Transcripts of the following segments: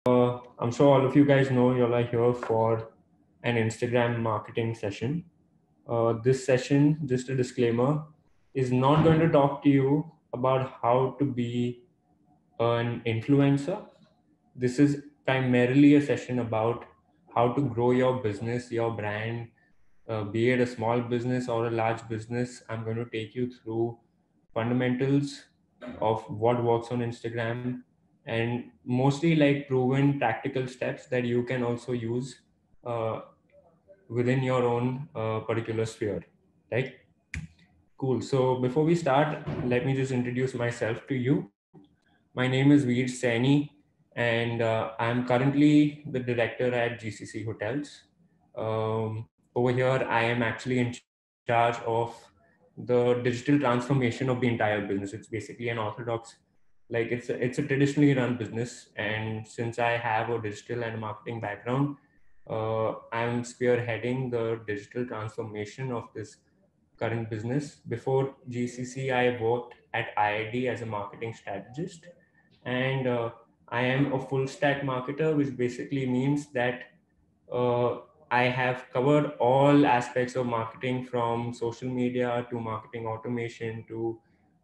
I'm sure all of you guys know you all are here for an Instagram marketing session. This session, just a disclaimer, is not going to talk to you about how to be an influencer. This is primarily a session about how to grow your business, your brand, be it a small business or a large business. I'm going to take you through fundamentals of what works on Instagram and mostly like proven practical steps that you can also use uh, within your own particular sphere, right? Cool. So before we start, let me just introduce myself to you. My name is Veer Saini, and I'm currently the director at GCC Hotels. Over here, I am actually in charge of the digital transformation of the entire business. It's basically an orthodox, like it's a traditionally run business, and since I have a digital and marketing background, I'm spearheading the digital transformation of this current business. Before GCC, I worked at IID as a marketing strategist, and I am a full stack marketer, which basically means that uh, I have covered all aspects of marketing, from social media to marketing automation to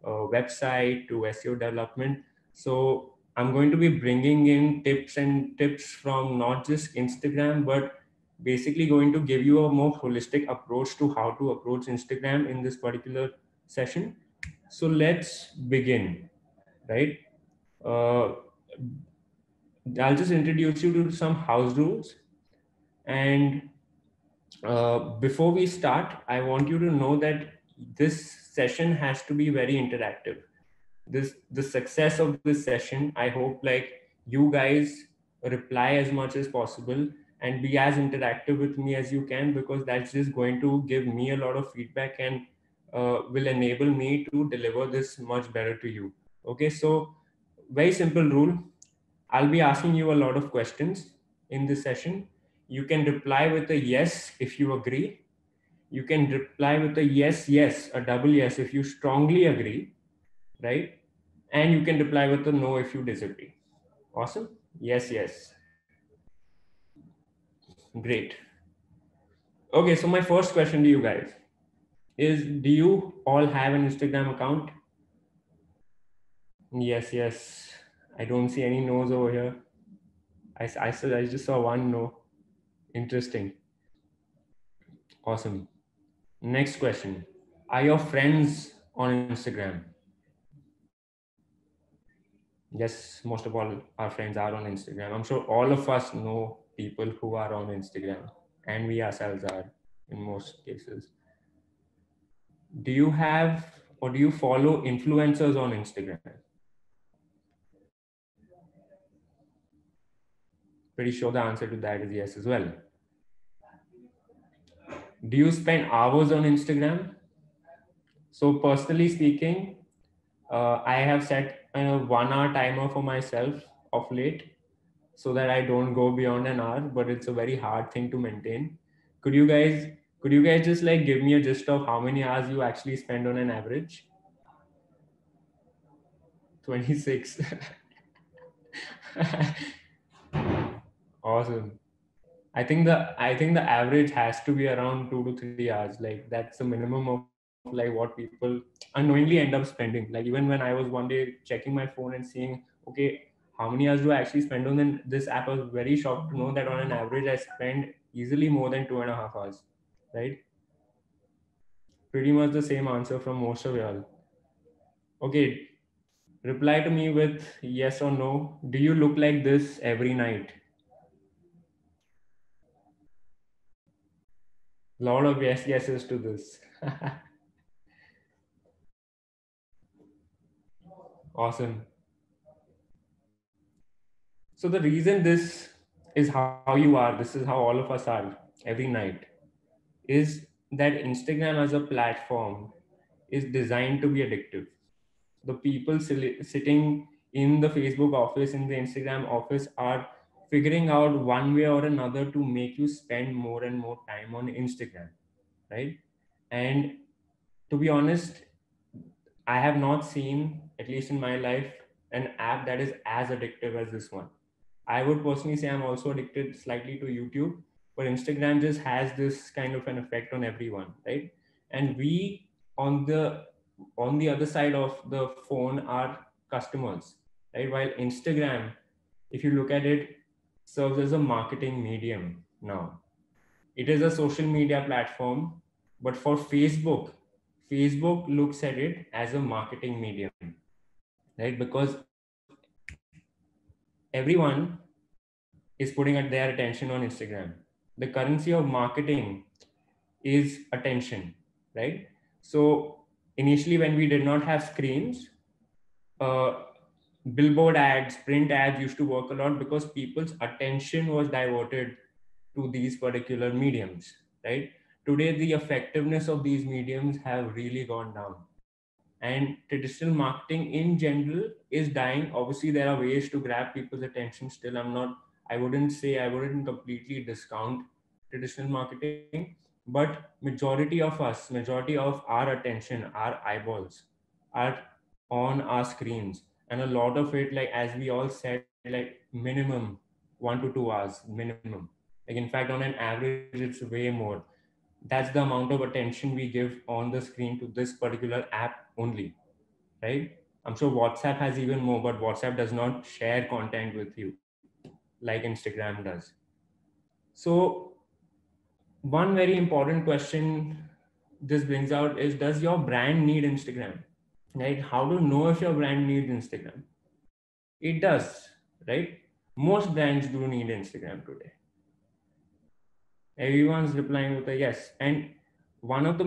website to SEO development. So I'm going to be bringing in tips from not just Instagram, but basically going to give you a more holistic approach to how to approach Instagram in this particular session. So let's begin, right? Uh, I'll just introduce you to some house rules. And before we start, I want you to know that this session has to be very interactive. The success of this session, I hope like you guys reply as much as possible and be as interactive with me as you can, because that's just going to give me a lot of feedback and will enable me to deliver this much better to you. Okay, so very simple rule. I'll be asking you a lot of questions in this session. You can reply with a yes if you agree. You can reply with a yes, yes, a double yes if you strongly agree, right? And you can reply with a no if you disagree. Awesome. Yes, yes. Great. Okay, so my first question to you guys is, do you all have an Instagram account? Yes, yes. I don't see any no's over here. I just saw one no. Interesting. Awesome. Next question. Are your friends on Instagram? Yes, most of all our friends are on Instagram. I'm sure all of us know people who are on Instagram, and we ourselves are in most cases. Do you have or do you follow influencers on Instagram? Pretty sure the answer to that is yes as well. Do you spend hours on Instagram? So, personally speaking, I have set a 1 hour timer for myself of late so that I don't go beyond an hour, but it's a very hard thing to maintain. Could you guys could you guys just like give me a gist of how many hours you actually spend on an average? 26. Awesome. I think the average has to be around 2 to 3 hours. Like that's the minimum of like what people unknowingly end up spending. Like even when I was one day checking my phone and seeing, okay, how many hours do I actually spend on this app, I was very shocked to know that on an average I spend easily more than 2.5 hours. Right? Pretty much the same answer from most of y'all. Okay, reply to me with yes or no. Do you look like this every night? A lot of yes yeses to this. Awesome. So the reason this is how you are, this is how all of us are every night, is that Instagram as a platform is designed to be addictive. The people sitting in the Facebook office, in the Instagram office, are figuring out one way or another to make you spend more and more time on Instagram, right? And to be honest, I have not seen, at least in my life, an app that is as addictive as this one. I would personally say I'm also addicted slightly to YouTube, but Instagram just has this kind of an effect on everyone, right? And we on the on the other side of the phone are customers, right? While Instagram, if you look at it, serves as a marketing medium now. It is a social media platform, but for Facebook, Facebook looks at it as a marketing medium, right? Because everyone is putting their attention on Instagram. The currency of marketing is attention, right? So initially, when we did not have screens, uh, billboard ads, print ads used to work a lot because people's attention was diverted to these particular mediums, right? Today, the effectiveness of these mediums have really gone down. And traditional marketing in general is dying. Obviously, there are ways to grab people's attention still. I wouldn't say, I wouldn't completely discount traditional marketing, but majority of our attention, our eyeballs are on our screens. And a lot of it, like as we all said, like minimum 1 to 2 hours minimum. Like in fact, on an average, it's way more. That's the amount of attention we give on the screen to this particular app only, right? I'm sure WhatsApp has even more, but WhatsApp does not share content with you like Instagram does. So one very important question this brings out is, does your brand need Instagram? Right? How to know if your brand needs Instagram? It does, right? Most brands do need Instagram today. Everyone's replying with a yes. And one of the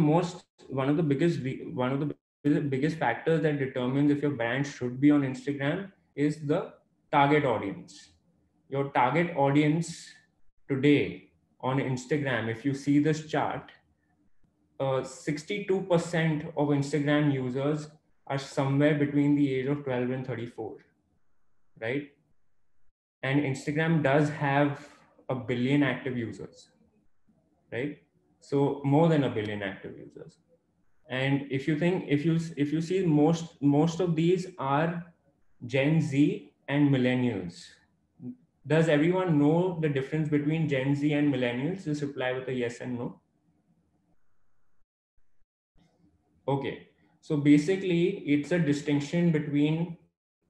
biggest factors that determines if your brand should be on Instagram is the target audience. Your target audience today on Instagram, if you see this chart, 62% of Instagram users are somewhere between the age of 12 and 34, right? And Instagram does have a billion active users, right? So more than a billion active users. And if you see, most of these are Gen Z and millennials. Does everyone know the difference between Gen Z and millennials? Just reply with a yes and no. Okay. So basically, it's a distinction between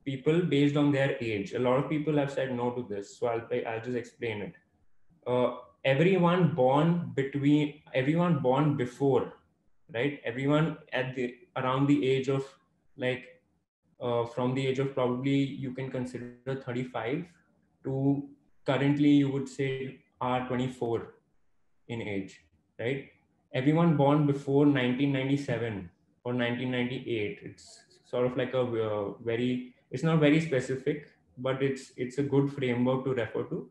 people based on their age. A lot of people have said no to this. So I'll just explain it. Uh, everyone born before, right? Everyone at the around the age of, like, from the age of, probably you can consider 35 to currently you would say are 24 in age, right? Everyone born before 1997 or 1998, it's sort of like a very, it's not very specific, but it's a good framework to refer to.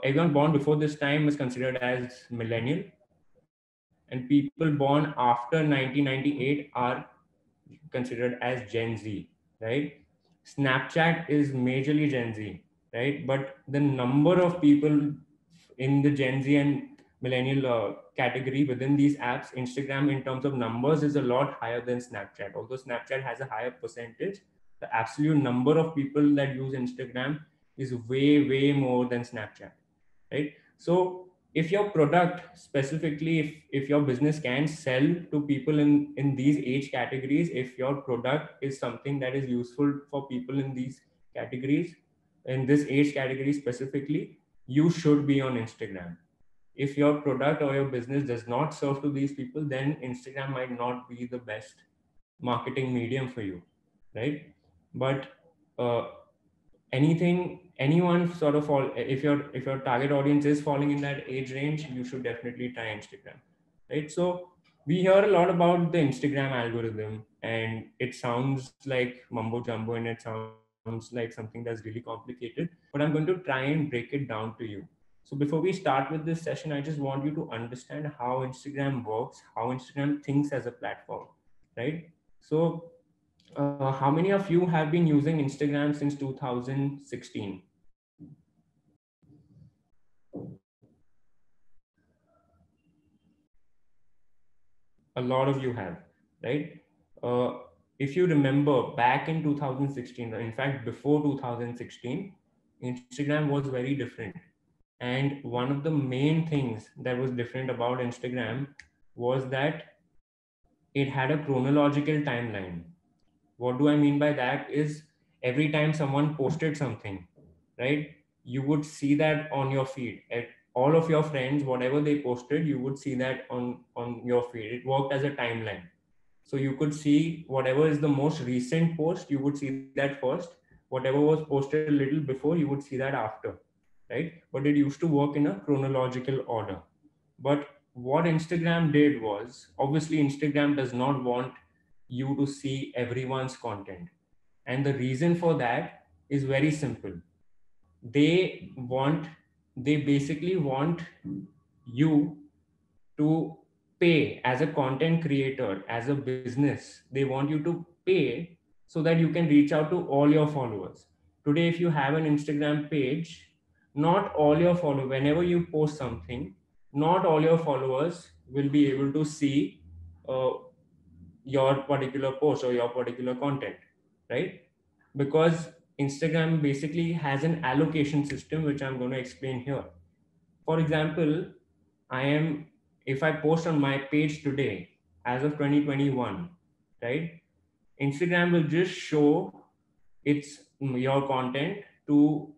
Everyone born before this time is considered as millennial, and people born after 1998 are considered as Gen Z, right? Snapchat is majorly Gen Z, right? But the number of people in the Gen Z and millennial category within these apps, Instagram in terms of numbers is a lot higher than Snapchat. Although Snapchat has a higher percentage, the absolute number of people that use Instagram is way, way more than Snapchat, right? So if your product specifically, if your business can sell to people in these age categories, if your product is something that is useful for people in these categories, in this age category specifically, you should be on Instagram. If your product or your business does not serve to these people, then Instagram might not be the best marketing medium for you, right? But uh, anyone sort of fall, if your target audience is falling in that age range, you should definitely try Instagram, right? So we hear a lot about the Instagram algorithm, and it sounds like mumbo jumbo, and it sounds like something that's really complicated, but I'm going to try and break it down to you. So before we start with this session, I just want you to understand how Instagram works, how Instagram thinks as a platform, right? So how many of you have been using Instagram since 2016? A lot of you have, right? If you remember back in 2016, in fact, before 2016, Instagram was very different. And one of the main things that was different about Instagram was that it had a chronological timeline. What do I mean by that is every time someone posted something, right, you would see that on your feed. At all of your friends, whatever they posted, you would see that on your feed. It worked as a timeline. So you could see whatever is the most recent post, you would see that first. Whatever was posted a little before, you would see that after, right? But it used to work in a chronological order. But what Instagram did was, obviously, Instagram does not want you to see everyone's content. And the reason for that is very simple. They want, they basically want you to pay as a content creator, as a business. They want you to pay so that you can reach out to all your followers. Today, if you have an Instagram page, not all your followers, whenever you post something, not all your followers will be able to see uh, your particular post or your particular content, right? Because Instagram basically has an allocation system, which I'm going to explain here. For example, I am, if I post on my page today, as of 2021, right? Instagram will just show its your content to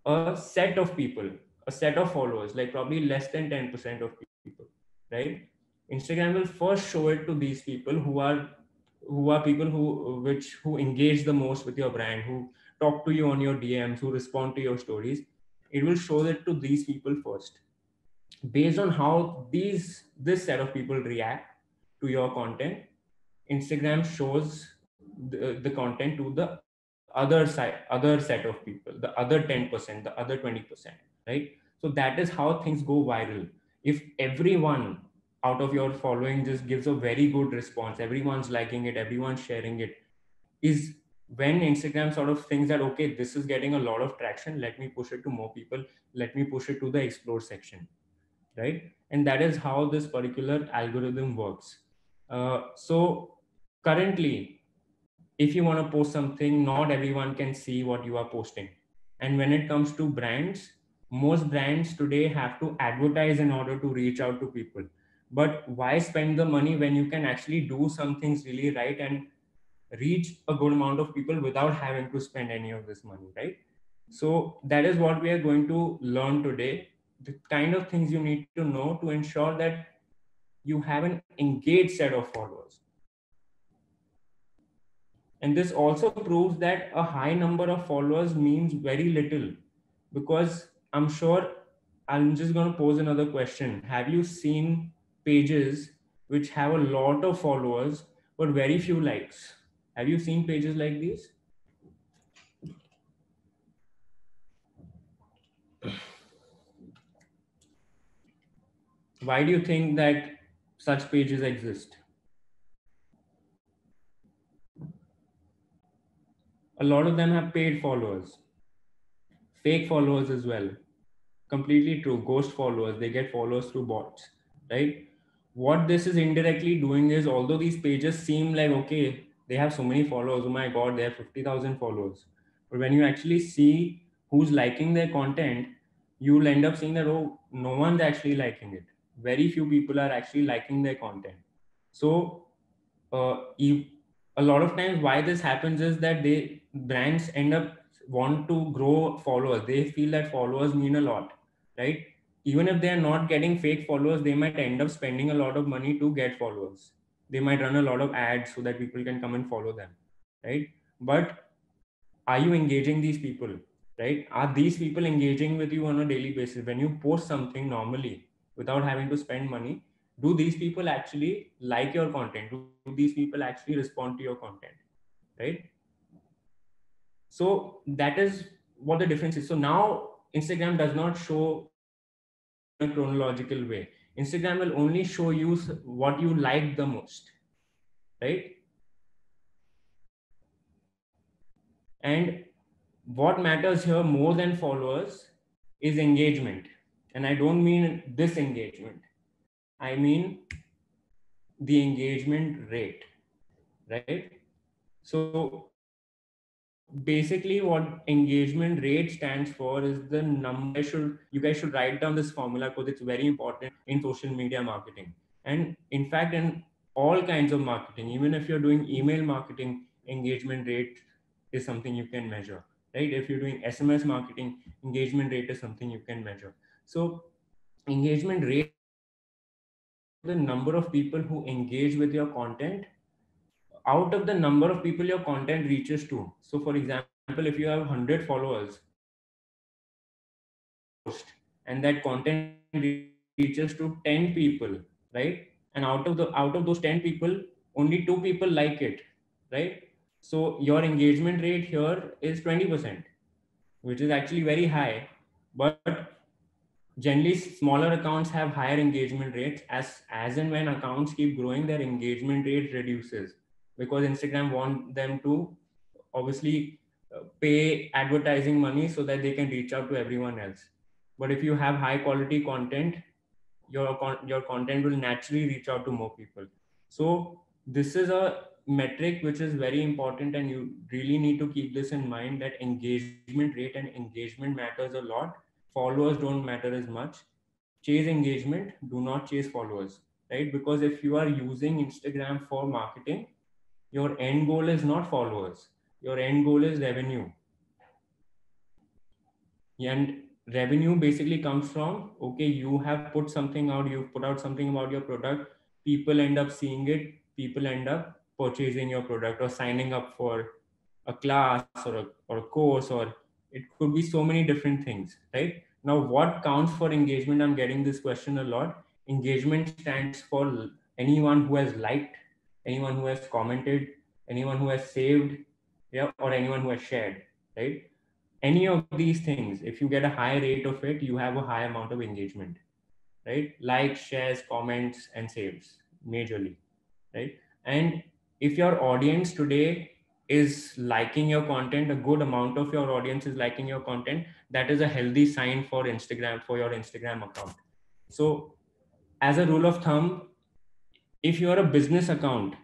a set of people, a set of followers, like probably less than 10% of people, right? Instagram will first show it to these people who are people who engage the most with your brand, who talk to you on your DMs, who respond to your stories. It will show that to these people first. Based on how this set of people react to your content, Instagram shows the content to the other set of people, the other 10%, the other 20%, right? So that is how things go viral. If everyone out of your following just gives a very good response, everyone's liking it, everyone's sharing it, is when Instagram sort of thinks that, okay, this is getting a lot of traction, let me push it to more people, let me push it to the explore section, right? And that is how this particular algorithm works. So currently, if you want to post something, not everyone can see what you are posting. And when it comes to brands, most brands today have to advertise in order to reach out to people. But why spend the money when you can actually do some things really right and reach a good amount of people without having to spend any of this money, right? So that is what we are going to learn today. The kind of things you need to know to ensure that you have an engaged set of followers. And this also proves that a high number of followers means very little, because I'm sure, I'm just going to pose another question. Have you seen pages which have a lot of followers but very few likes? Have you seen pages like these? Why do you think that such pages exist? A lot of them have paid followers, fake followers as well. Completely true. Ghost followers, they get followers through bots, right? What this is indirectly doing is, although these pages seem like, okay, they have so many followers, oh my God, they have 50,000 followers. But when you actually see who's liking their content, you'll end up seeing that, oh, no one's actually liking it. Very few people are actually liking their content. So you, a lot of times why this happens is that they brands end up want to grow followers. They feel that followers mean a lot, right? Even if they are not getting fake followers, they might end up spending a lot of money to get followers. They might run a lot of ads so that people can come and follow them, right? But are you engaging these people, right? Are these people engaging with you on a daily basis? When you post something normally without having to spend money, do these people actually like your content? Do these people actually respond to your content, right? So that is what the difference is. So now Instagram does not show you in a chronological way. Instagram will only show you what you like the most, right? And what matters here more than followers is engagement. And I don't mean disengagement, I mean the engagement rate, right? So basically what engagement rate stands for is the number. You guys should write down this formula because it's very important in social media marketing, and in fact in all kinds of marketing. Even if you're doing email marketing, engagement rate is something you can measure, right? If you're doing SMS marketing, engagement rate is something you can measure. So engagement rate the number of people who engage with your content out of the number of people your content reaches to. So for example, if you have 100 followers and that content reaches to 10 people, right? And out of those 10 people, only 2 people like it, right? So your engagement rate here is 20%, which is actually very high. But generally smaller accounts have higher engagement rates. As and when accounts keep growing, their engagement rate reduces because Instagram want them to obviously pay advertising money so that they can reach out to everyone else. But if you have high quality content, your content will naturally reach out to more people. So this is a metric which is very important, and you really need to keep this in mind, that engagement rate and engagement matters a lot. Followers don't matter as much. Chase engagement, do not chase followers, right? Because if you are using Instagram for marketing, your end goal is not followers, your end goal is revenue. And revenue basically comes from, okay, you have put something out, you've put out something about your product, people end up seeing it, people end up purchasing your product or signing up for a class or a course, or it could be so many different things, right? Now what counts for engagement? I'm getting this question a lot. Engagement stands for anyone who has liked, anyone who has commented, anyone who has saved, yeah, or anyone who has shared, right? Any of these things, if you get a high rate of it, you have a high amount of engagement, right? Likes, shares, comments, and saves majorly, right? And if your audience today is liking your content, a good amount of your audience is liking your content, that is a healthy sign for Instagram, for your Instagram account. So as a rule of thumb, if you're a business account,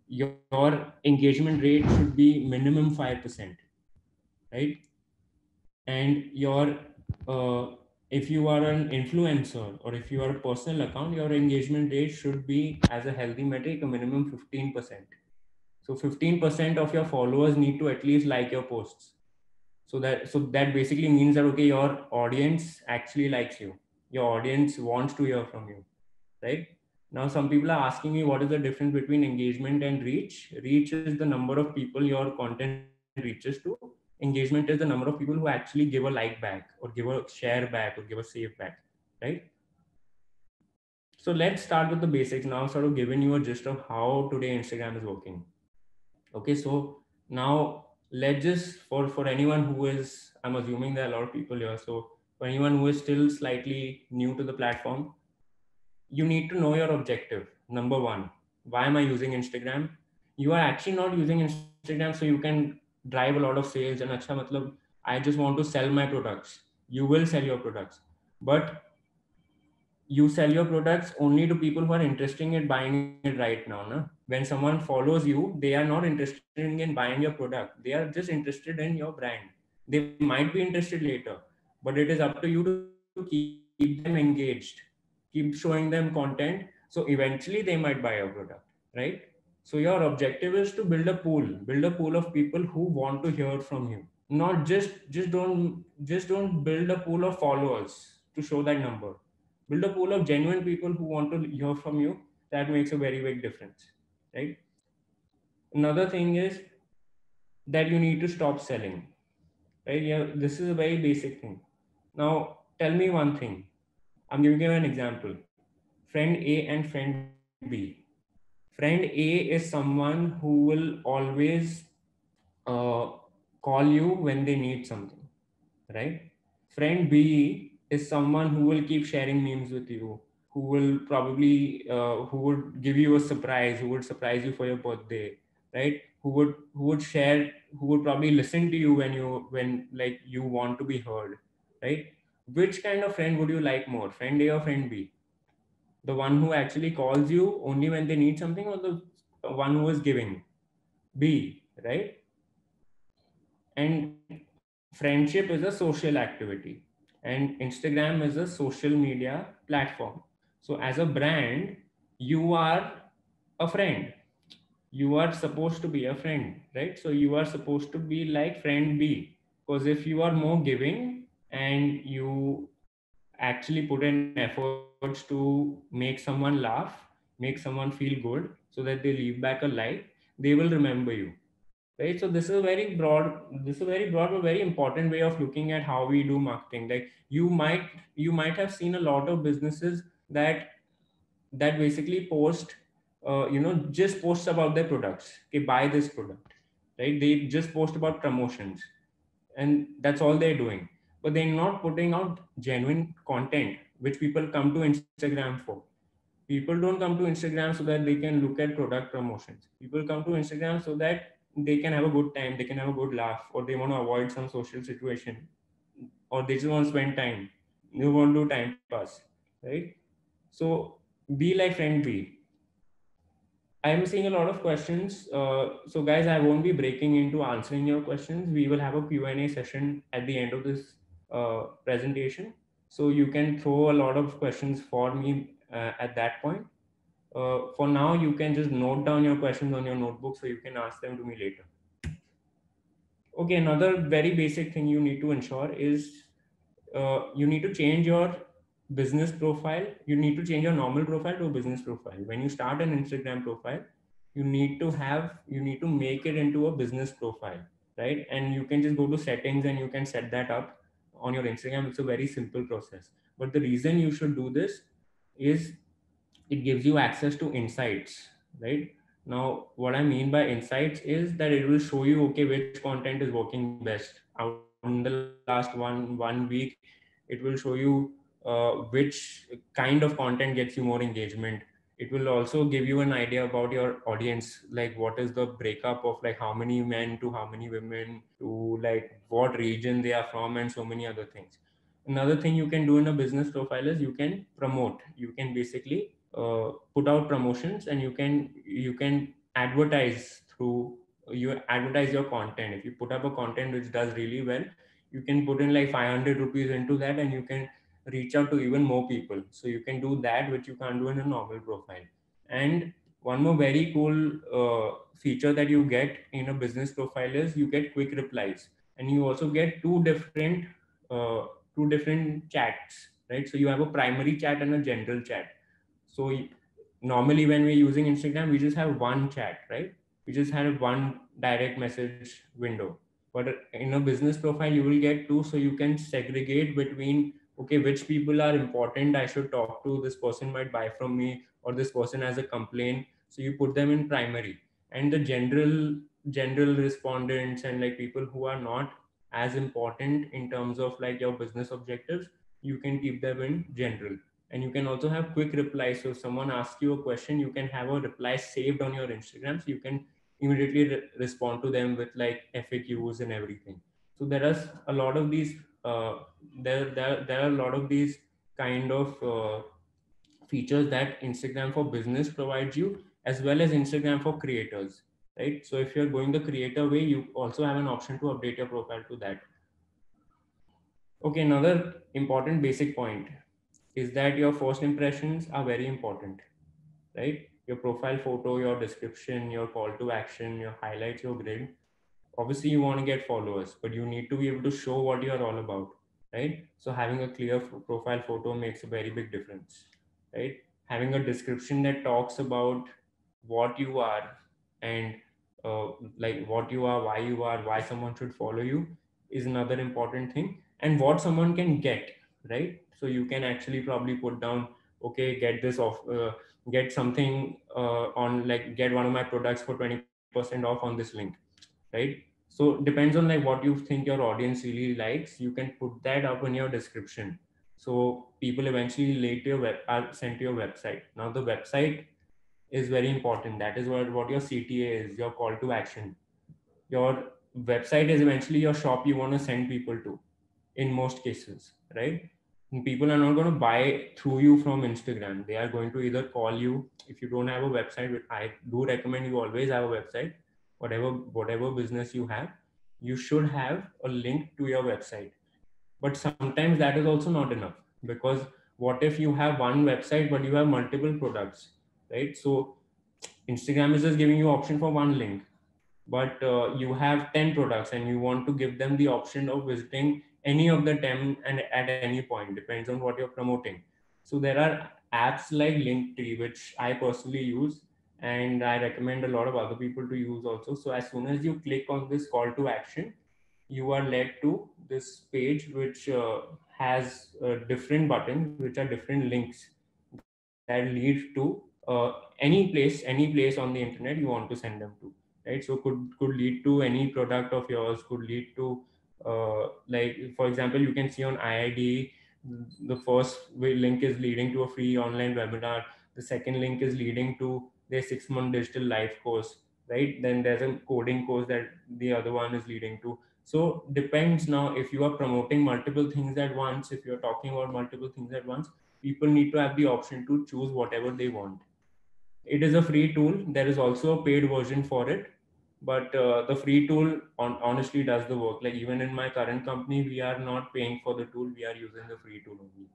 your engagement rate should be minimum 5%, right? And your if you are an influencer or if you are a personal account, your engagement rate should be, as a healthy metric, a minimum 15%. So 15% of your followers need to at least like your posts. So that basically means that, okay, your audience actually likes you, your audience wants to hear from you, right? Now some people are asking me, what is the difference between engagement and reach? Reach is the number of people your content reaches to. Engagement is the number of people who actually give a like back or give a share back or give a save back, right? So let's start with the basics now, sort of giving you a gist of how today Instagram is working. Okay, so now let's just, for anyone who is, I'm assuming there are a lot of people here, so for anyone who is still slightly new to the platform, you need to know your objective. Number one, why am I using Instagram? You are actually not using Instagram so you can drive a lot of sales and acha matlab, I just want to sell my products. You will sell your products, but you sell your products only to people who are interested in buying it right now, na? When someone follows you, they are not interested in buying your product, they are just interested in your brand. They might be interested later, but it is up to you to keep them engaged, keep showing them content, so eventually they might buy your product, right? So your objective is to build a pool of people who want to hear from you. Not just don't build a pool of followers to show that number. Build a pool of genuine people who want to hear from you. That makes a very big difference, right? Another thing is that you need to stop selling, right? Yeah, this is a very basic thing. Now tell me one thing. I'm giving you an example. Friend A and friend B. Friend A is someone who will always uh, call you when they need something, right? Friend B is someone who will keep sharing memes with you, who will probably who would give you a surprise, who would surprise you for your birthday, right? Who would share, who would probably listen to you when like you want to be heard, right? Which kind of friend would you like more, friend A or friend B? The one who actually calls you only when they need something, or the one who is giving? B, right? And friendship is a social activity, and Instagram is a social media platform. So as a brand, you are a friend. You are supposed to be a friend, right? So you are supposed to be like friend B, because if you are more giving and you actually put in efforts to make someone laugh, make someone feel good, so that they leave back a like, they will remember you, right? So this is a very broad, but very important way of looking at how we do marketing. Like you might have seen a lot of businesses that basically post, just posts about their products. Okay, buy this product, right? They just post about promotions, and that's all they're doing. But they're not putting out genuine content, which people come to Instagram for. People don't come to Instagram so that they can look at product promotions. People come to Instagram so that they can have a good time, they can have a good laugh, or they want to avoid some social situation, or they just want to spend time. They want to do time pass, right? So be like friend B. I'm seeing a lot of questions. So guys, I won't be breaking into answering your questions. We will have a Q&A session at the end of this presentation. So you can throw a lot of questions for me at that point. For now, you can just note down your questions on your notebook so you can ask them to me later. Okay, another very basic thing you need to ensure is you need to change your business profile. You need to change your normal profile to a business profile. When you start an Instagram profile, you need to make it into a business profile, right? And you can just go to settings and you can set that up on your Instagram. It's a very simple process. But the reason you should do this is it gives you access to insights, right? Now what I mean by insights is that it will show you, okay, which content is working best out in the last one week. It will show you which kind of content gets you more engagement. It will also give you an idea about your audience, like what is the breakup of like how many men to how many women to like what region they are from, and so many other things. Another thing you can do in a business profile is you can promote. You can basically put out promotions, and you can advertise through, you advertise your content. If you put up a content which does really well, you can put in like 500 rupees into that, and you can reach out to even more people. So you can do that, which you can't do in a normal profile. And one more very cool feature that you get in a business profile is you get quick replies, and you also get uh, two different chats, right? So you have a primary chat and a general chat. So normally when we're using Instagram, we just have one chat, right? We just have one direct message window. But in a business profile, you will get two, so you can segregate between, okay, which people are important I should talk to. This person might buy from me, or this person has a complaint. So you put them in primary, and the general respondents and like people who are not as important in terms of like your business objectives, you can keep them in general. And you can also have quick replies. So if someone asks you a question, you can have a reply saved on your Instagram, so you can immediately respond to them with like FAQs and everything. So there are a lot of these there are a lot of these kind of features that Instagram for business provides you, as well as Instagram for creators, right? So if you're going the creator way, you also have an option to update your profile to that. Okay, another important basic point is that your first impressions are very important, right? Your profile photo, your description, your call to action, your highlights, your grid. Obviously, you want to get followers, but you need to be able to show what you're all about, right? So having a clear profile photo makes a very big difference, right? Having a description that talks about what you are, and uh, like what you are, why you are, why someone should follow you, is another important thing. And what someone can get, right? So you can actually probably put down, okay, get this off, get something on, like, get one of my products for 20% off on this link, right? So depends on like what you think your audience really likes. You can put that up in your description, so people eventually late to your are sent to your website. Now the website is very important. That is what your CTA is, your call to action. Your website is eventually your shop you want to send people to, in most cases, right? And people are not going to buy through you from Instagram. They are going to either call you. If you don't have a website, I do recommend you always have a website, whatever business you have. you should have a link to your website. But sometimes that is also not enough, because what if you have one website but you have multiple products, right? So Instagram is just giving you option for one link, but you have 10 products and you want to give them the option of visiting any of the 10 and at any point, depends on what you're promoting. So there are apps like Linktree, which I personally use, and I recommend a lot of other people to use also. So as soon as you click on this call to action, you are led to this page which has different buttons, which are different links that lead to any place on the internet you want to send them to, right? So could lead to any product of yours, could lead to like for example, you can see on IID, the first link is leading to a free online webinar, the second link is leading to their 6-month digital life course, right? Then there's a coding course that the other one is leading to. So depends. Now if you are promoting multiple things at once, if you're talking about multiple things at once, people need to have the option to choose whatever they want. It is a free tool. There is also a paid version for it, but the free tool honestly does the work. Like even in my current company, we are not paying for the tool, we are using the free tool only.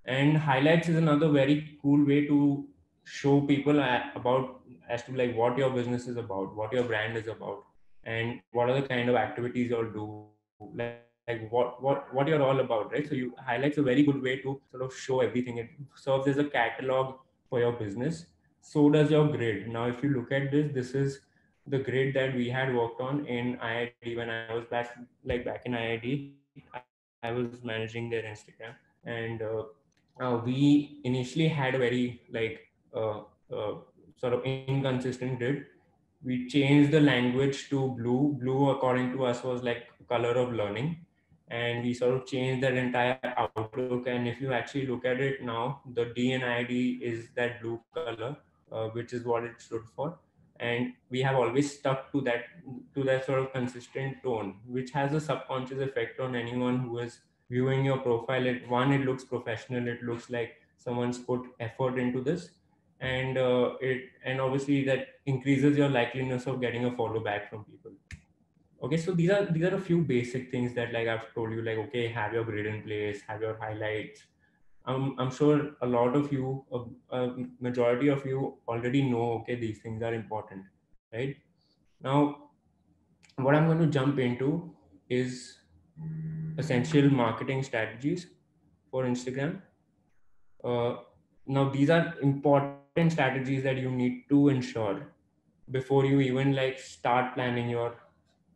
And highlights is another very cool way to show people about as to like what your business is about, what your brand is about, and what are the kind of activities you'll do, like what you're all about, right? So you highlights a very good way to sort of show everything. It serves as a catalog for your business. So does your grid. Now if you look at this is the grid that we had worked on in IID when I was back in IID. I was managing their Instagram, and we initially had a very sort of inconsistent grid. We changed the language to blue. Blue, according to us, was like color of learning, and we sort of changed that entire outlook. And if you actually look at it now, the D in IID is that blue color, which is what it stood for. And we have always stuck to that sort of consistent tone, which has a subconscious effect on anyone who is viewing your profile. It looks professional, it looks like someone's put effort into this, and obviously that increases your likeliness of getting a follow back from people. Okay, so these are a few basic things that like I've told you, like okay, have your grid in place, have your highlights. I'm sure a lot of you, a majority of you already know, okay, these things are important, right? Now what I'm going to jump into is essential marketing strategies for Instagram. Uh, Now these are important strategies that you need to ensure before you even like start planning your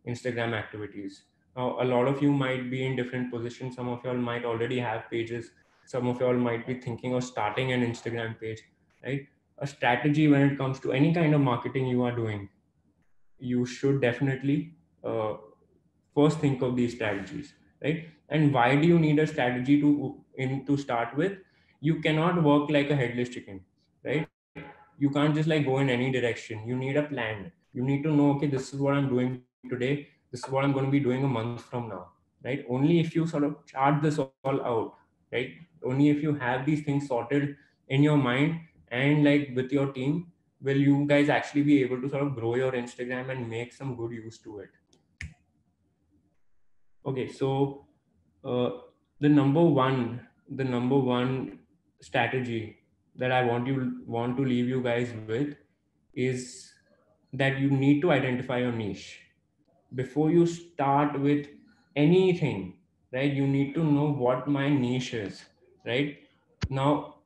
Instagram activities. Now, a lot of you might be in different positions. Some of y'all might already have pages. Some of y'all might be thinking of starting an Instagram page, right? A strategy when it comes to any kind of marketing you are doing, you should definitely first think of these strategies, right? And why do you need a strategy to start with? You cannot work like a headless chicken, right? You can't just like go in any direction. You need a plan. You need to know, okay, this is what I'm doing today, this is what I'm going to be doing a month from now, right? Only if you sort of chart this all out, right? Only if you have these things sorted in your mind and like with your team, will you guys actually be able to sort of grow your Instagram and make some good use to it. Okay, so uh, the number one strategy that I want to leave you guys with is that you need to identify your niche before you start with anything, right? You need to know what my niche is, right? Now,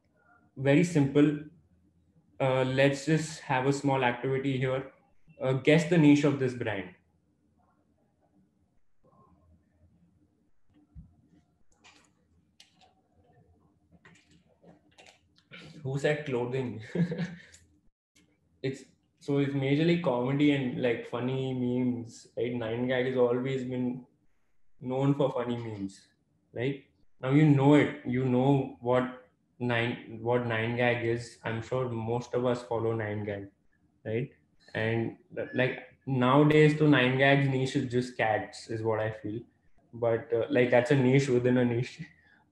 very simple. Let's just have a small activity here. Guess the niche of this brand. Who said clothing? it's it's majorly comedy and like funny memes, right? 9gag has always been known for funny memes, right? Now you know it. You know what 9gag is. I'm sure most of us follow 9gag, right? And like nowadays, to 9gag's niche is just cats, is what I feel. But like that's a niche within a niche.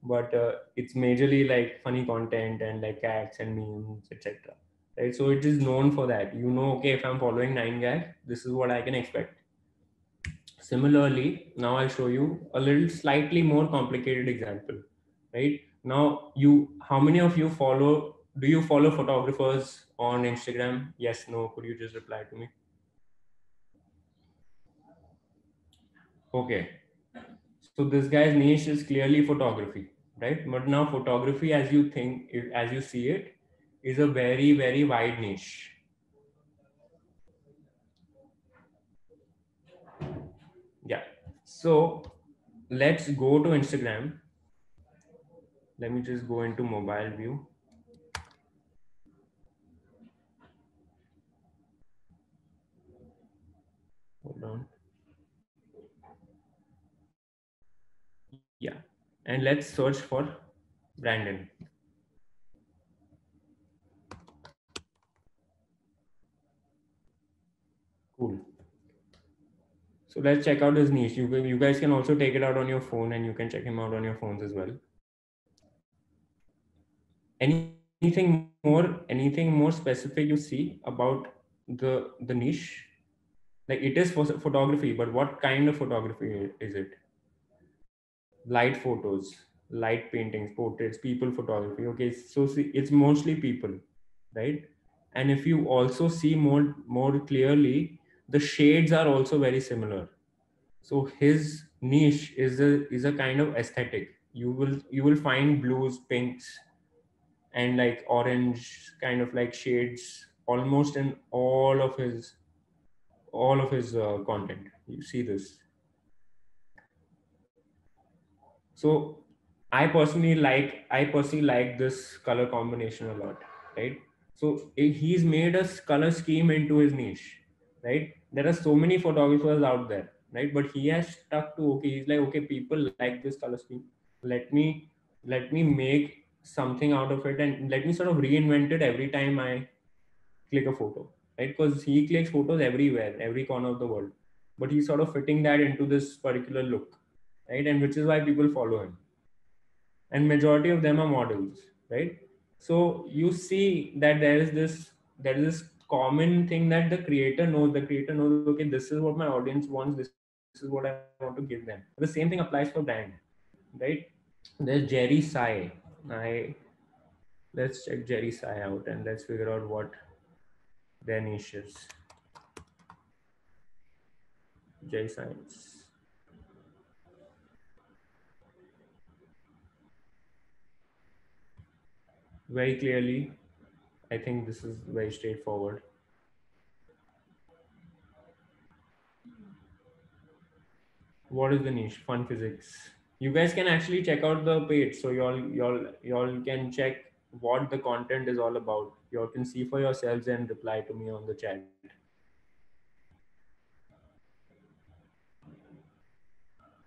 But it's majorly like funny content and like cats and memes, etc. Right? So it is known for that. You know, okay, if I'm following 9gag, this is what I can expect. Similarly, now I'll show you a little slightly more complicated example, right? Now how many of you do you follow photographers on Instagram? Yes, no, could you just reply to me? Okay. So this guy's niche is clearly photography, right? But now photography, as you think, as you see it, is a very, very wide niche. Yeah. So let's go to Instagram. Let me just go into mobile view. Hold on. Yeah. And let's search for Brandon. Cool. So let's check out his niche. You guys can also take it out on your phone and you can check him out on your phones as well. Anything more specific you see about the niche? Like it is for photography, but what kind of photography is it? Light photos, light paintings, portraits, people photography. Okay, so see, it's mostly people, right? And if you also see more clearly, the shades are also very similar. So his niche is a kind of aesthetic. You will find blues, pinks, and like orange kind of like shades almost in all of his content. You see this. So I personally like this color combination a lot, right? So he's made a color scheme into his niche, right? There are so many photographers out there, right? But he has stuck to, okay, he's like, okay, people like this color scheme. Let me let me make something out of it and let me sort of reinvent it every time I click a photo, right? Because he clicks photos everywhere, every corner of the world, but he's sort of fitting that into this particular look, right? And which is why people follow him, and majority of them are models, right? So you see that there is this common thing that the creator knows, okay, this is what my audience wants, this is what I want to give them. The same thing applies for brand, right? There's Jerry Sai. I Let's check Jerry Sai out and let's figure out what their niche is. Jerry Science. Very clearly, I think this is very straightforward. What is the niche? Fun physics. You guys can actually check out the page, so y'all can check what the content is all about. Y'all can see for yourselves and reply to me on the chat.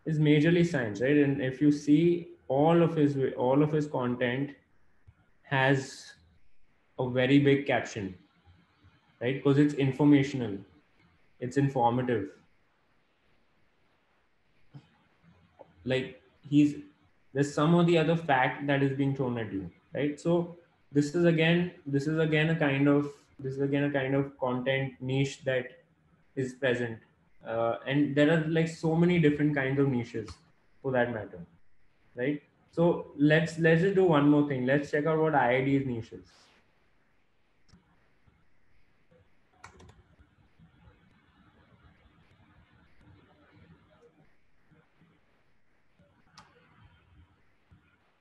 It's majorly science, right? And if you see all of his content has a very big caption, right? Because it's informational, it's informative. Like he's there's some or the other fact that is being thrown at you, right? So this is again a kind of content niche that is present, and there are like so many different kinds of niches for that matter, right? So let's just do one more thing. Let's check out what IID's niche is.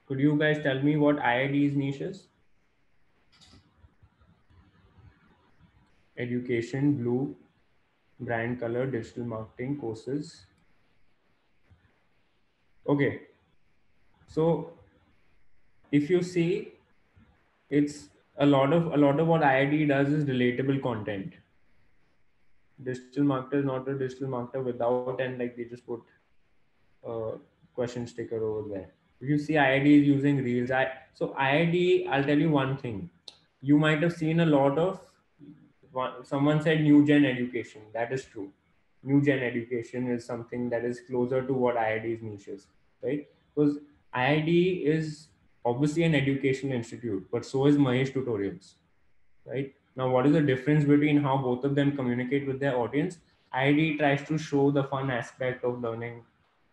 Could you guys tell me what IID's niche is? Education, blue, brand color, digital marketing courses. Okay, so if you see, it's a lot of what IID does is relatable content. Digital marketer is not a digital marketer without, and like they just put a question sticker over there. If you see IID is using reels, so IID, I'll tell you one thing. You might have seen a lot of someone said new gen education. That is true. New gen education is something that is closer to what IID's niche is, right? Because IID is obviously an educational institute, but so is Mahesh Tutorials, right? Now, what is the difference between how both of them communicate with their audience? IID tries to show the fun aspect of learning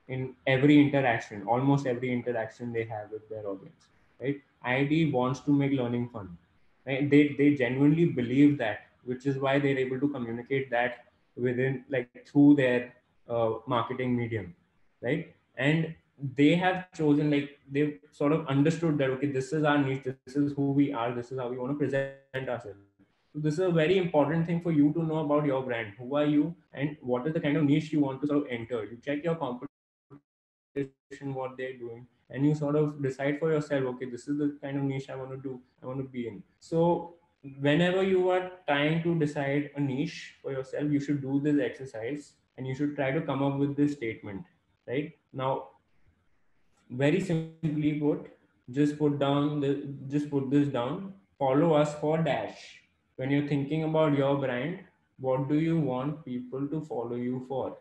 in every interaction, almost every interaction they have with their audience, right? IID wants to make learning fun. Right? They genuinely believe that, which is why they're able to communicate that within, like, through their marketing medium, right? And they have chosen, like, they've sort of understood that, okay, this is our niche, this is who we are, this is how we want to present ourselves. So this is a very important thing for you to know about your brand. Who are you, and what is the kind of niche you want to sort of enter? You check your competition, what they're doing, and you sort of decide for yourself, okay, this is the kind of niche I want to do, I want to be in. So whenever you are trying to decide a niche for yourself, you should do this exercise and you should try to come up with this statement, right? Now, very simply put, just put this down. Follow us for dash. When you're thinking about your brand, what do you want people to follow you for,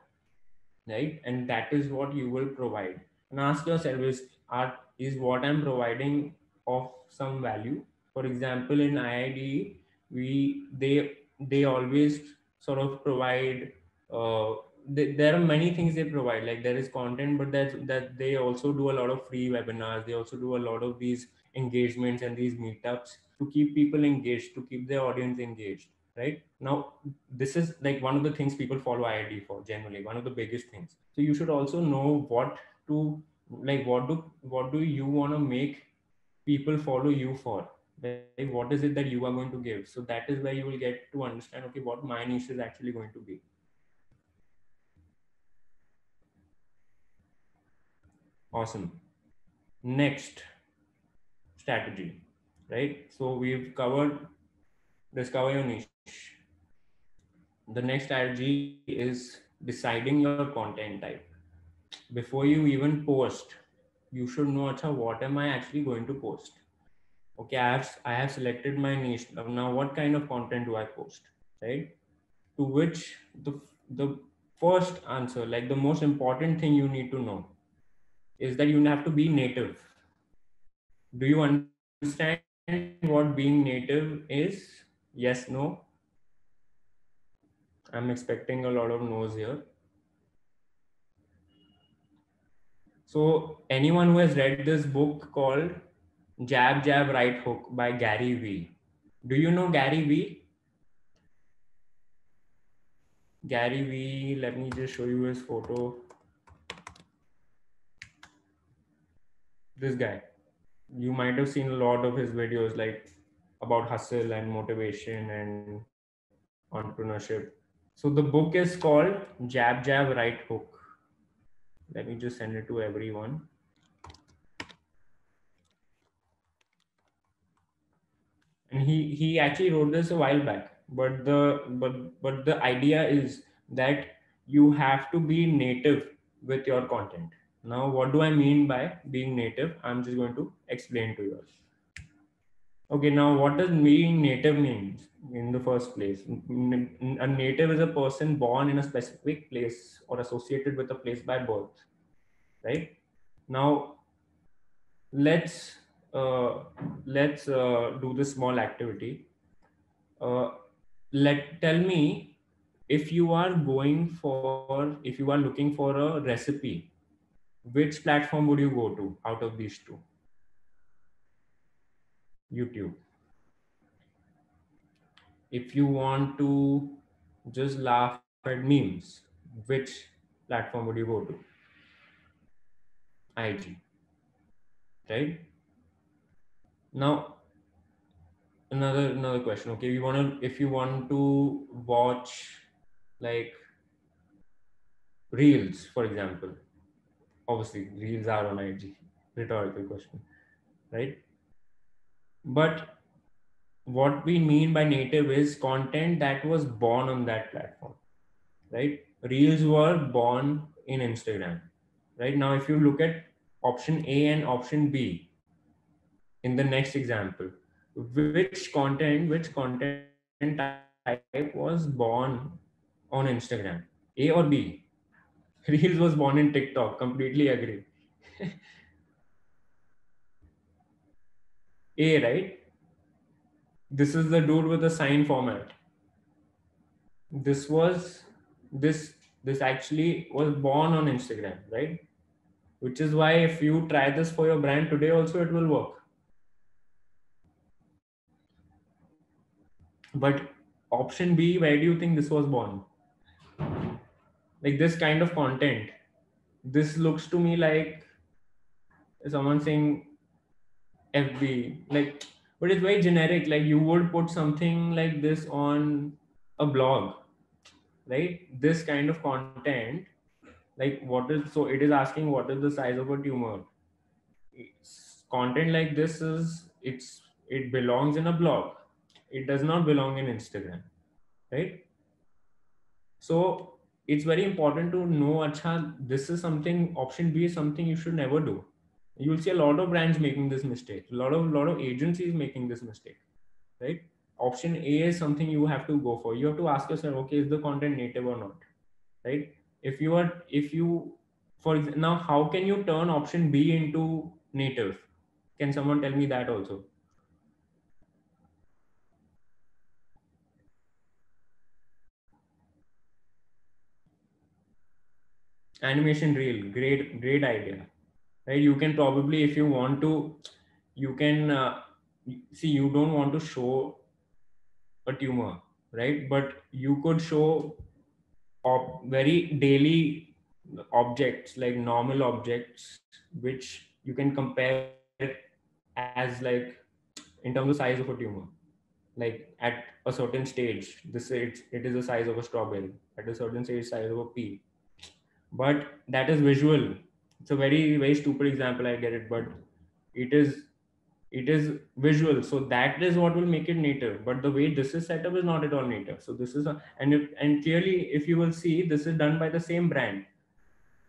right? And that is what you will provide. And ask yourself, is what I'm providing of some value? For example, in IID, they always sort of provide, there are many things they provide, like there is content, but that they also do a lot of free webinars, they also do a lot of these engagements and these meetups to keep people engaged, to keep their audience engaged, right? Now, this is like one of the things people follow IID for, generally one of the biggest things. So you should also know what to, like, what do you want to make people follow you for, like what is it that you are going to give. So that is where you will get to understand, okay, what my niche is actually going to be. Awesome. Next strategy, right? So we've covered discover your niche. The next strategy is deciding your content type. Before you even post, you should know, acha, what am I actually going to post? Okay, I have selected my niche. Now what kind of content do I post, right? To which the first answer, like the most important thing you need to know, is that you have to be native. Do you understand what being native is? Yes, no? I'm expecting a lot of no's here. So anyone who has read this book called Jab Jab Right Hook by Gary Vee. Do you know Gary Vee? Gary Vee, let me just show you his photo. This guy. You might have seen a lot of his videos, like about hustle and motivation and entrepreneurship. So the book is called Jab Jab Right Hook. Let me just send it to everyone. And he actually wrote this a while back. But the idea is that you have to be native with your content. Now, what do I mean by being native? I'm just going to explain to you. Okay, now what does being native means in the first place? A native is a person born in a specific place or associated with a place by birth, right? Now let's uh, let's do this small activity. Uh, tell me, if you are looking for a recipe, which platform would you go to out of these two? YouTube. If you want to just laugh at memes, which platform would you go to? IG, right? Now, another question. Okay, if you want to watch, like, reels, for example, obviously reels are on IG. Rhetorical question, right? But what we mean by native is content that was born on that platform, right? Reels were born in Instagram, right? Now, if you look at option A and option B in the next example, which content type was born on Instagram? A or B? Reels was born in TikTok. Completely agree. A, right? This is the dude with the sign format. This was this actually was born on Instagram, right? Which is why if you try this for your brand today also, it will work. But option B, where do you think this was born? Like this kind of content, this looks to me like someone saying FB, like, but it's very generic. Like you would put something like this on a blog, right? This kind of content, like what is, so it is asking what is the size of a tumor. Content like this it belongs in a blog. It does not belong in Instagram, right? So it's very important to know, acha, this is something, option B is something you should never do. You'll see a lot of brands making this mistake, a lot of agencies making this mistake, right? Option A is something you have to go for. You have to ask yourself, okay, is the content native or not, right? If you, now, how can you turn option B into native? Can someone tell me that also? Animation reel, great idea, right? You can probably, if you want to, you can see, you don't want to show a tumor, right? But you could show very daily objects, like normal objects, which you can compare as like in terms of size of a tumor. Like at a certain stage, it is the size of a strawberry. At a certain stage, size of a pea. But that is visual. It's a very stupid example, I get it, but it is it is visual, so that is what will make it native. But the way this is set up is not at all native. So this is and clearly, if you will see, this is done by the same brand,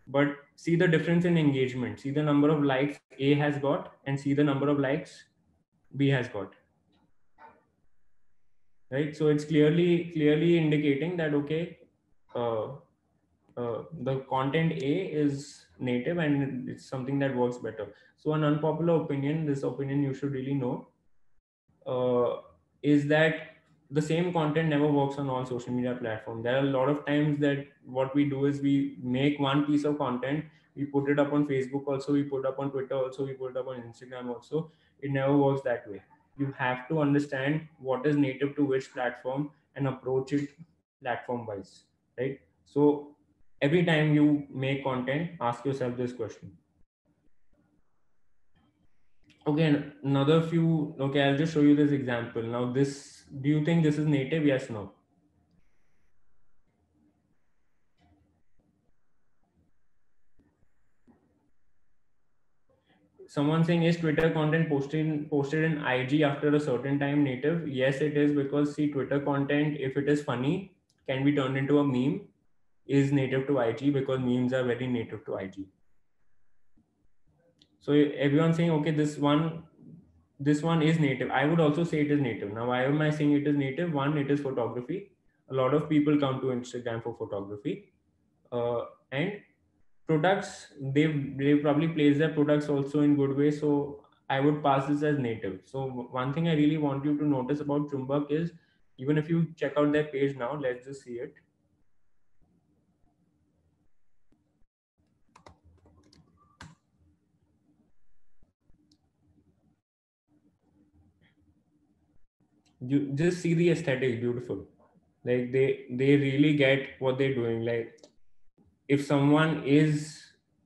but see the difference in engagement, see the number of likes A has got, and see the number of likes B has got, right? So it's clearly indicating that, okay, uh, the content A is native and it's something that works better. So an unpopular opinion, this opinion you should really know, uh, is that the same content never works on all social media platforms. There are a lot of times that what we do is we make one piece of content, we put it up on Facebook also, we put up on Twitter also, we put it up on Instagram also. It never works that way. You have to understand what is native to which platform and approach it platform wise, right? So every time you make content, ask yourself this question. Okay, another few. Okay, I'll just show you this example. Now, this, do you think this is native? Yes, no. Someone saying, is Twitter content posted in IG after a certain time native? Yes, it is, because see, Twitter content, if it is funny, can be turned into a meme, is native to IG, because memes are very native to IG. So everyone saying, okay, this one is native. I would also say it is native. Now, why am I saying it is native? One, it is photography. A lot of people come to Instagram for photography. And products, they probably place their products also in good way. So I would pass this as native. So one thing I really want you to notice about Chumbak is, even if you check out their page now, let's just see it. You just see the aesthetic, beautiful. Like they really get what they're doing. Like if someone is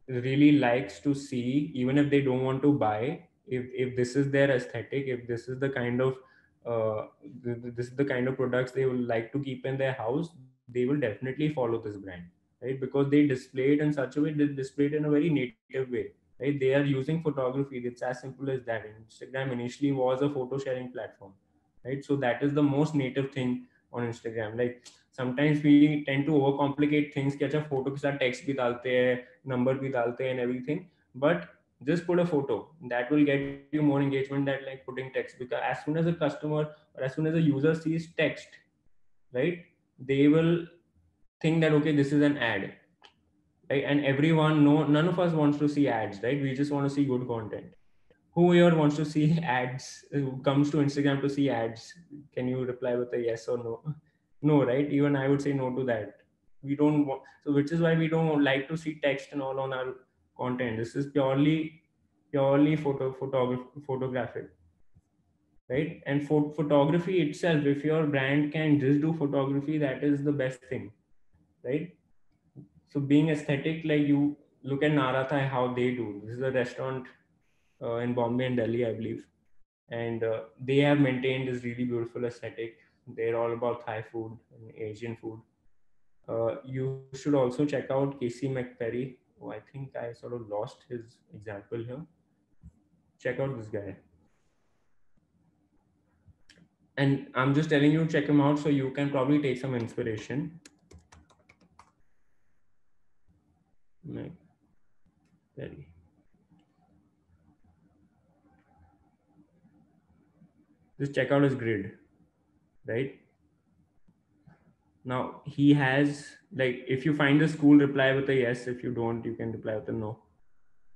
really likes to see, even if they don't want to buy, if this is their aesthetic, if this is the kind of this is the kind of products they would like to keep in their house, they will definitely follow this brand, right? Because they display it in such a way, they display it in a very native way, right? They are using photography. It's as simple as that. Instagram initially was a photo sharing platform, right? So that is the most native thing on Instagram. Like sometimes we tend to overcomplicate things कि अच्छा photo के साथ text भी डालते हैं, number भी डालते हैं and everything, but just put a photo. That will get you more engagement than like putting text, because as soon as a customer or as soon as a user sees text, right, they will think that, okay, this is an ad, right? And everyone, no, none of us wants to see ads, right? We just want to see good content. Who here wants to see ads, who comes to Instagram to see ads? Can you reply with a yes or no? No, right? Even I would say no to that. We don't want, so which is why we don't like to see text and all on our content. This is purely photographic, right? And for photography itself, if your brand can just do photography, that is the best thing, right? So being aesthetic, like you look at Narathai, how they do. This is a restaurant in Bombay and Delhi, I believe, and they have maintained this really beautiful aesthetic. They're all about Thai food and Asian food. You should also check out Casey McPerry. Oh, I think I sort of lost his example here. Check out this guy. And I'm just telling you, check him out so you can probably take some inspiration. McPerry. Just check out his grid, right? Now he has, like, if you find the school, reply with a yes. If you don't, you can reply with a no.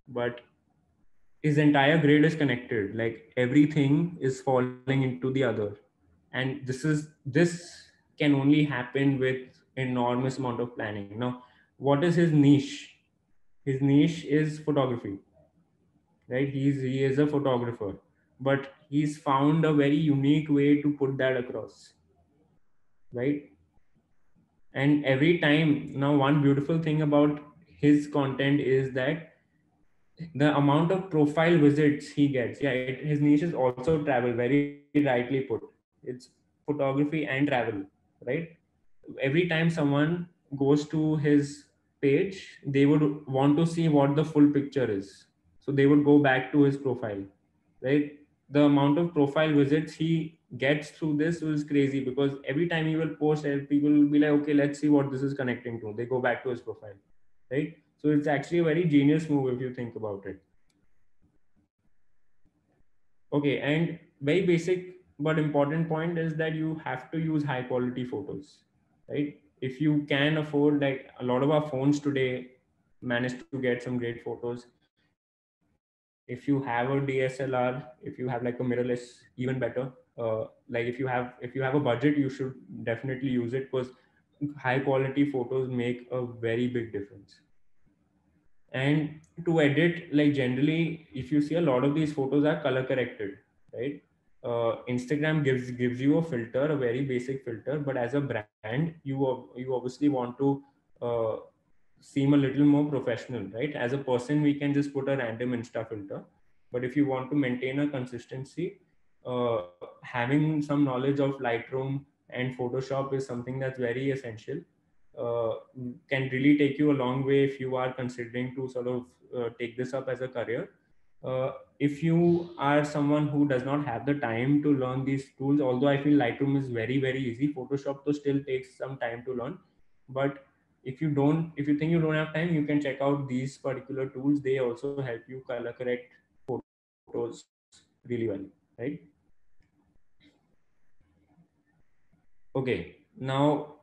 But his entire grid is connected. Like everything is falling into the other, and this can only happen with enormous amount of planning. Now, what is his niche? His niche is photography, right? He is a photographer, but he's found a very unique way to put that across, right? And every time, now one beautiful thing about his content is that the amount of profile visits he gets. Yeah, his niche is also travel, very rightly put. It's photography and travel, right? Every time someone goes to his page, they would want to see what the full picture is, so they would go back to his profile, right? The amount of profile visits he gets through this was crazy, because every time he will post, people will be like, okay, let's see what this is connecting to. They go back to his profile, right? So it's actually a very genius move if you think about it. Okay, and very basic but important point is that you have to use high quality photos, right? If you can afford, like a lot of our phones today manage to get some great photos. If you have a DSLR, if you have like a mirrorless, even better. Like if you have a budget, you should definitely use it, because high quality photos make a very big difference. And to edit, like generally, if you see, a lot of these photos are color corrected, right? Instagram gives you a filter, a very basic filter, but as a brand, you obviously want to uh, seem a little more professional, right? As a person, we can just put a random Insta filter, but if you want to maintain a consistency, having some knowledge of Lightroom and Photoshop is something that's very essential. uh, can really take you a long way if you are considering to sort of take this up as a career. If you are someone who does not have the time to learn these tools, although I feel Lightroom is very easy, Photoshop to still takes some time to learn. But if you think you don't have time, you can check out these particular tools. They also help you color correct photos really well, right? Okay, now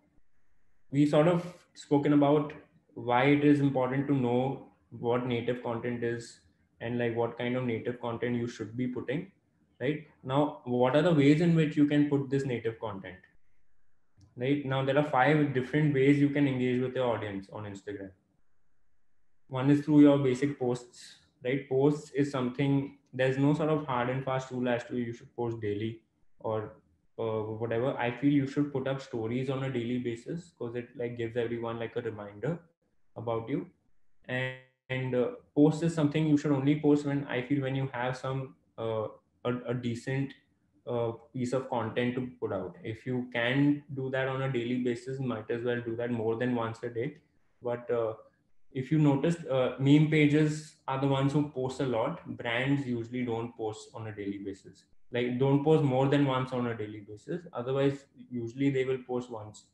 we sort of spoken about why it is important to know what native content is, and like what kind of native content you should be putting. Right now, what are the ways in which you can put this native content? Right now, there are 5 different ways you can engage with your audience on Instagram. One is through your basic posts, right? Posts is something, there's no sort of hard and fast rule as to you should post daily or whatever. I feel you should put up stories on a daily basis, because it like gives everyone like a reminder about you. And post is something you should only post when, I feel, when you have some a decent piece of content to put out. If you can do that on a daily basis, might as well do that more than once a day. But if you notice, meme pages are the ones who post a lot. Brands usually don't post on a daily basis, like don't post more than once on a daily basis. Otherwise, usually they will post once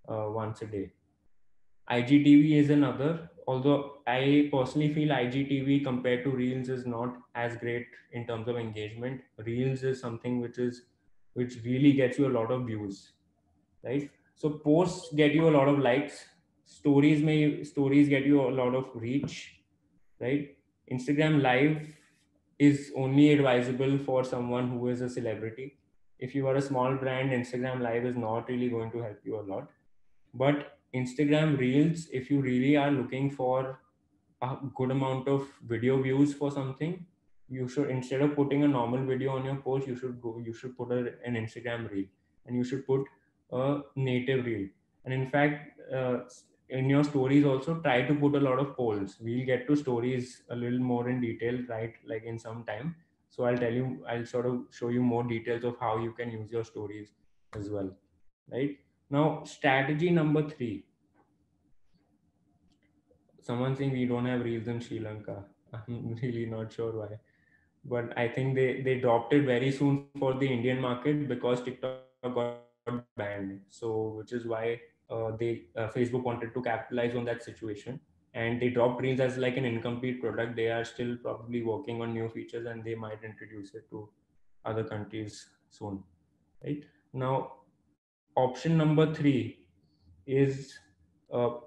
a day. IGTV is another, although I personally feel IGTV compared to Reels is not as great in terms of engagement. Reels is something which really gets you a lot of views, right? So posts get you a lot of likes. Stories get you a lot of reach, right? Instagram Live is only advisable for someone who is a celebrity. If you are a small brand, Instagram Live is not really going to help you a lot. But Instagram Reels, if you really are looking for a good amount of video views for something, you should, instead of putting a normal video on your post, you should put an Instagram reel, and you should put a native reel. And in fact, in your stories also try to put a lot of polls. We'll get to stories a little more in detail, right? Like in some time. So I'll sort of show you more details of how you can use your stories as well, right? Now, strategy number 3. Someone saying we don't have reels in Sri Lanka. I'm really not sure why, but I think they dropped it very soon for the Indian market because TikTok got banned. So which is why Facebook wanted to capitalize on that situation, and they dropped reels as like an incomplete product. They are still probably working on new features, and they might introduce it to other countries soon. Right now, option number 3 is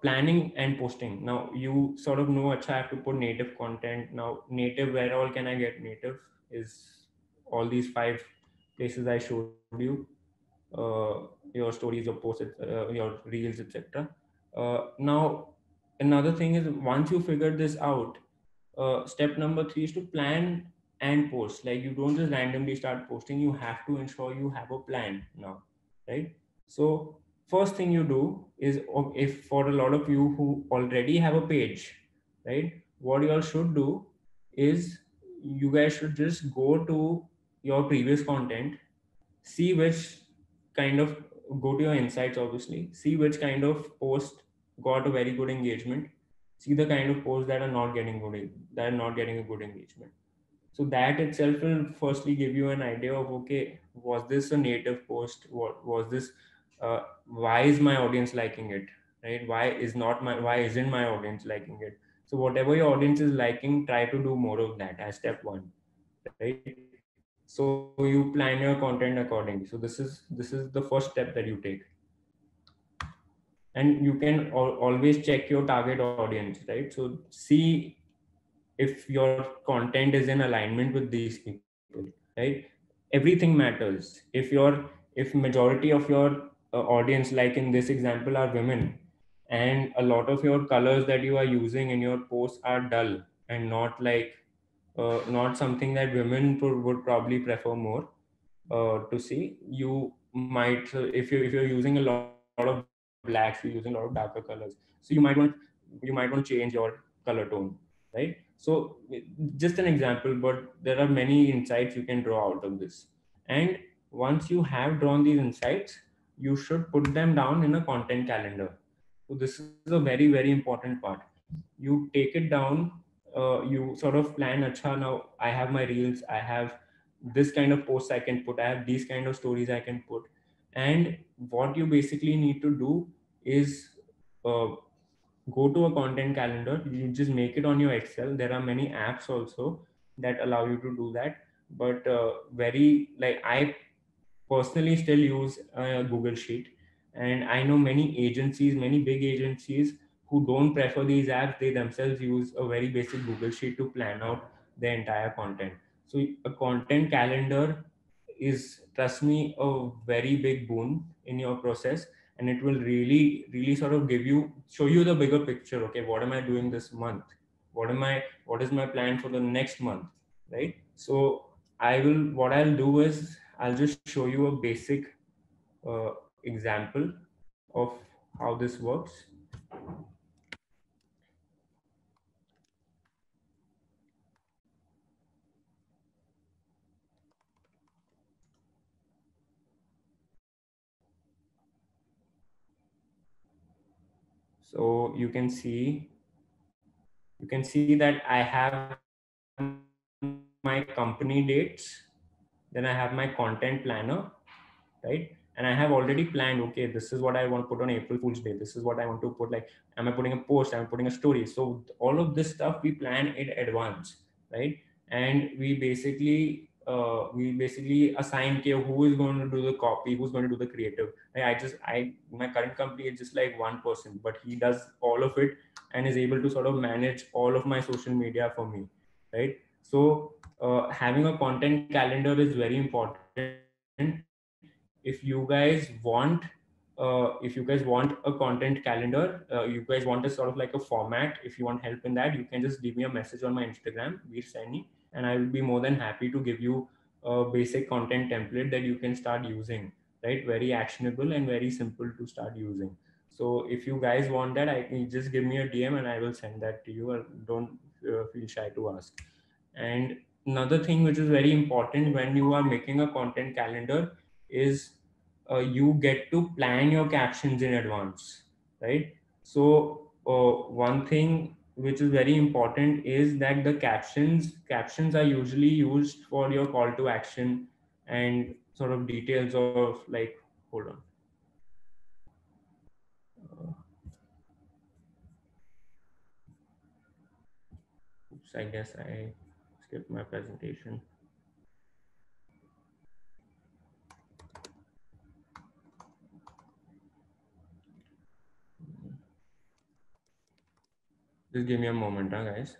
planning and posting. Now you sort of know, I have to put native content. Now native, where all can I get native? Is all these 5 places I showed you, your stories, your posts, your reels, etc. Now another thing is, once you figure this out, step number 3 is to plan and post. Like, you don't just randomly start posting, you have to ensure you have a plan now, right? So first thing you do is, if for a lot of you who already have a page, right, what you all should do is, you guys should just go to your previous content, see which kind of, go to your insights, obviously, see which kind of post got a very good engagement, see the kind of posts that are not getting a good engagement. So that itself will firstly give you an idea of, okay, was this a native post? What was this? Why is my audience liking it? Right? Why isn't my audience liking it? So whatever your audience is liking, try to do more of that as step 1. Right? So you plan your content accordingly. So this is the first step that you take. And you can always check your target audience, right? So see if your content is in alignment with these people, right? Everything matters. If majority of your audience, like in this example, are women, and a lot of your colors that you are using in your posts are dull, and not something that women would probably prefer more to see, you might, so if you're using a lot of blacks, you're using a lot of darker colors, so you might want to change your color tone, right? So just an example, but there are many insights you can draw out of this. And once you have drawn these insights, you should put them down in a content calendar. So this is a very, very important part. You take it down, you sort of plan, acha, now I have my reels, I have this kind of posts I can put, I have these kind of stories I can put. And what you basically need to do is, uh, go to a content calendar. You just make it on your Excel. There are many apps also that allow you to do that, but very, like, I personally still use Google Sheet. And I know many agencies, many big agencies, who don't prefer these apps. They themselves use a very basic Google Sheet to plan out the entire content. So a content calendar is, trust me, a very big boon in your process. And it will really, really sort of show you the bigger picture. Okay, what am I doing this month? What is my plan for the next month? Right? So what I'll do is, I'll just show you a basic example of how this works. So you can see that I have my company dates, then I have my content planner, right? And I have already planned, okay, this is what I want to put on April Fool's Day, this is what I want to put, like, am I putting a post, am I putting a story? So all of this stuff we plan in advance, right? And we basically assign, okay, who is going to do the copy, who's going to do the creative. I my current company is just like one person, but he does all of it and is able to sort of manage all of my social media for me, right? So having a content calendar is very important if you guys want if you guys want a content calendar, you guys want a sort of like a format, if you want help in that, you can just leave me a message on my Instagram, Veer Saini, and I will be more than happy to give you a basic content template that you can start using, right? Very actionable and very simple to start using. So if you guys want that, I can just give me a DM and I will send that to you. Or don't feel shy to ask. And another thing which is very important when you are making a content calendar is you get to plan your captions in advance, right? So one thing which is very important is that the captions are usually used for your call to action and sort of details of like, hold on. Oops, I guess I skipped my presentation. Just give me a moment, guys.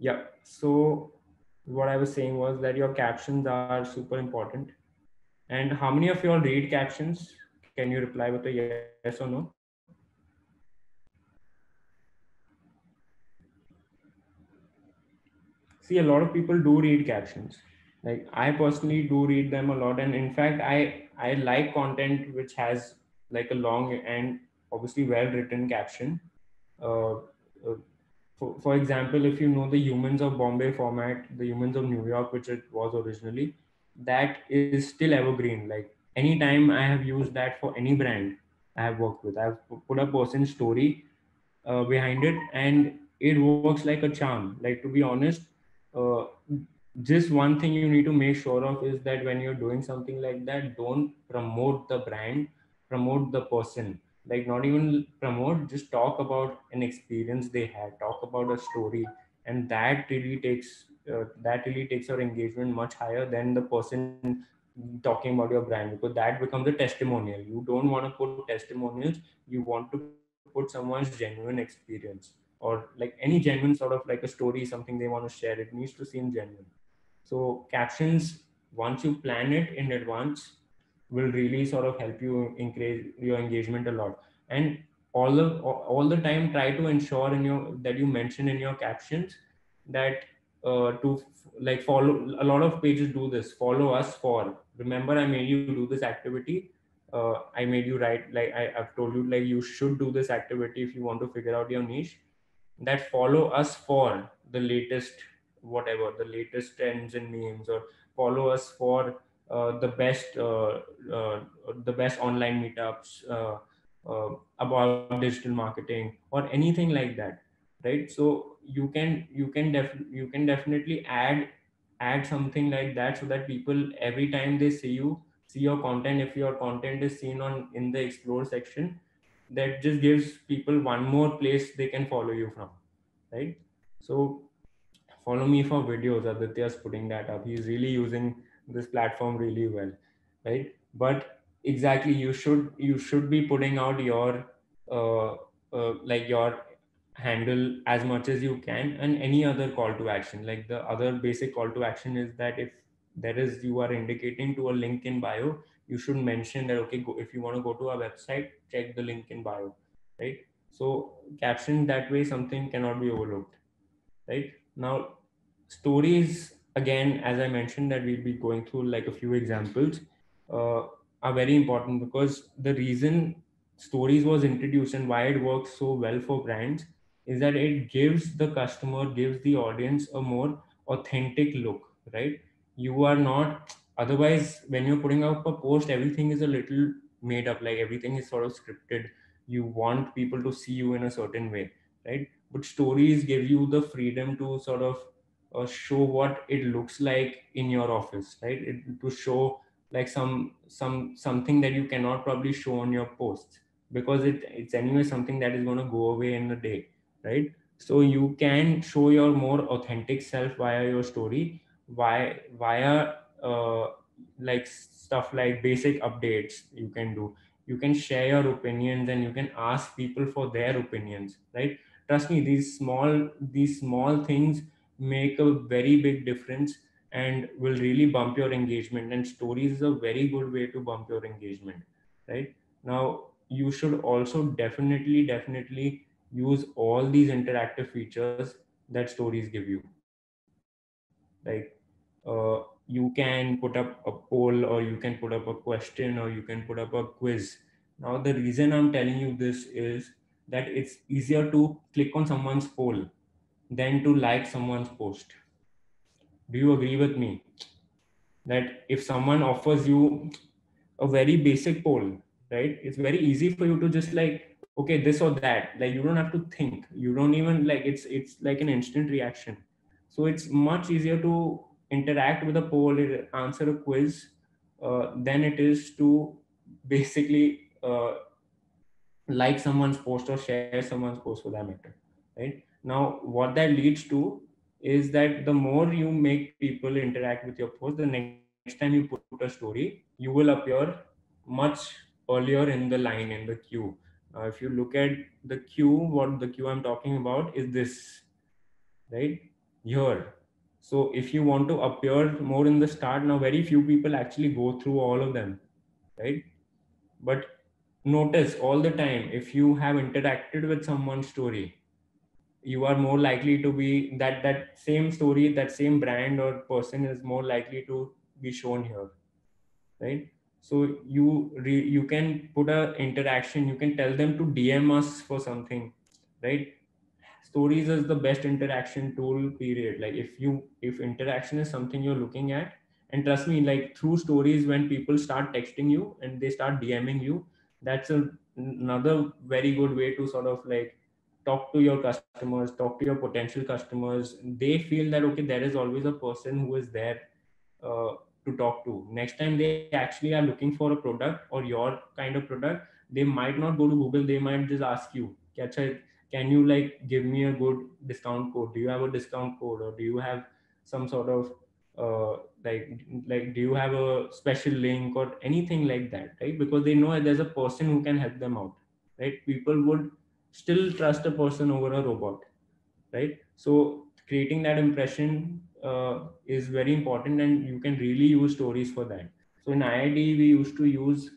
Yeah. So what I was saying was that your captions are super important. And how many of you all read captions? Can you reply with a yes or no? See, a lot of people do read captions. Like I personally do read them a lot, and in fact, I like content which has like a long and obviously well written caption. Uh, uh, for example, if you know the Humans of Bombay format, the Humans of New York, which it was originally, that is still evergreen. Like anytime I have used that for any brand I have worked with, I've put a person's story behind it, and it works like a charm. Like to be honest, uh, just one thing you need to make sure of is that when you're doing something like that, don't promote the brand, promote the person. Like not even promote, just talk about an experience they had, talk about a story, and that really takes your engagement much higher than the person talking about your brand, because that becomes a testimonial. You don't want to put testimonials, you want to put someone's genuine experience, or like any genuine sort of like a story, something they want to share. It needs to seem genuine. So captions, once you plan it in advance, will really sort of help you increase your engagement a lot. And all the time, try to ensure in your that you mention in your captions that like follow. A lot of pages do this. Follow us for. Remember, I made you do this activity. I made you write, like I've told you, like you should do this activity if you want to figure out your niche. That follow us for the latest, whatever the latest trends and memes, or follow us for uh, the best online meetups about digital marketing or anything like that, right? So you can definitely add something like that, so that people, every time they see your content, if your content is seen on in the explore section, that just gives people one more place they can follow you from, right? So follow me for videos. Aditya's putting that up. He's really using this platform really well, right? But exactly, you should be putting out your uh, like your handle as much as you can, and any other call to action. Like the other basic call to action is that if there is, you are indicating to a link in bio, you should mention that, okay, go, if you want to go to our website, check the link in bio, right? So caption that way, something cannot be overlooked, right? Now, stories, again, as I mentioned, that we'll be going through like a few examples, uh, are very important, because the reason stories was introduced and why it works so well for brands is that it gives the customer, gives the audience a more authentic look, right? You are not, otherwise when you're putting up a post, everything is a little made up, like everything is sort of scripted. You want people to see you in a certain way, right? But stories give you the freedom to sort of show what it looks like in your office, right? To show like something that you cannot probably show on your posts, because it's anyway something that is going to go away in a day, right? So you can show your more authentic self via your story, via like stuff like basic updates you can do. You can share your opinions and you can ask people for their opinions, right? Trust me, these small things make a very big difference and will really bump your engagement, and stories is a very good way to bump your engagement, right? Now you should also definitely use all these interactive features that stories give you. Like you can put up a poll, or you can put up a question, or you can put up a quiz. Now the reason I'm telling you this is that it's easier to click on someone's poll than to like someone's post. Do you agree with me that if someone offers you a very basic poll, right, it's very easy for you to just like, okay, this or that, like you don't have to think, you don't even like, it's like an instant reaction. So it's much easier to interact with a poll, answer a quiz, than it is to basically like someone's post or share someone's post for that matter, right? Now what that leads to is that the more you make people interact with your post, the next time you put a story, you will appear much earlier in the line, in the queue. If you look at the queue, what the queue I'm talking about is this, right here. So if you want to appear more in the start, now very few people actually go through all of them, right? But notice all the time, if you have interacted with someone's story, you are more likely to be that same story, that same brand or person is more likely to be shown here, right? So you can put a interaction, you can tell them to DM us for something, right? Stories is the best interaction tool, period. Like if interaction is something you're looking at, and trust me, like through stories, when people start texting you and they start DMing you, that's another very good way to sort of like talk to your customers, talk to your potential customers. They feel that okay, there is always a person who is there uh, to talk to. Next time they actually are looking for a product or your kind of product, they might not go to Google, they might just ask you, "Kya can you like give me a good discount code? Do you have a discount code, or do you have some sort of uh, like do you have a special link or anything like that?" Right? Because they know that there's a person who can help them out, right? People would still trust a person over a robot, right? So creating that impression is very important, and you can really use stories for that. So in IID we used to use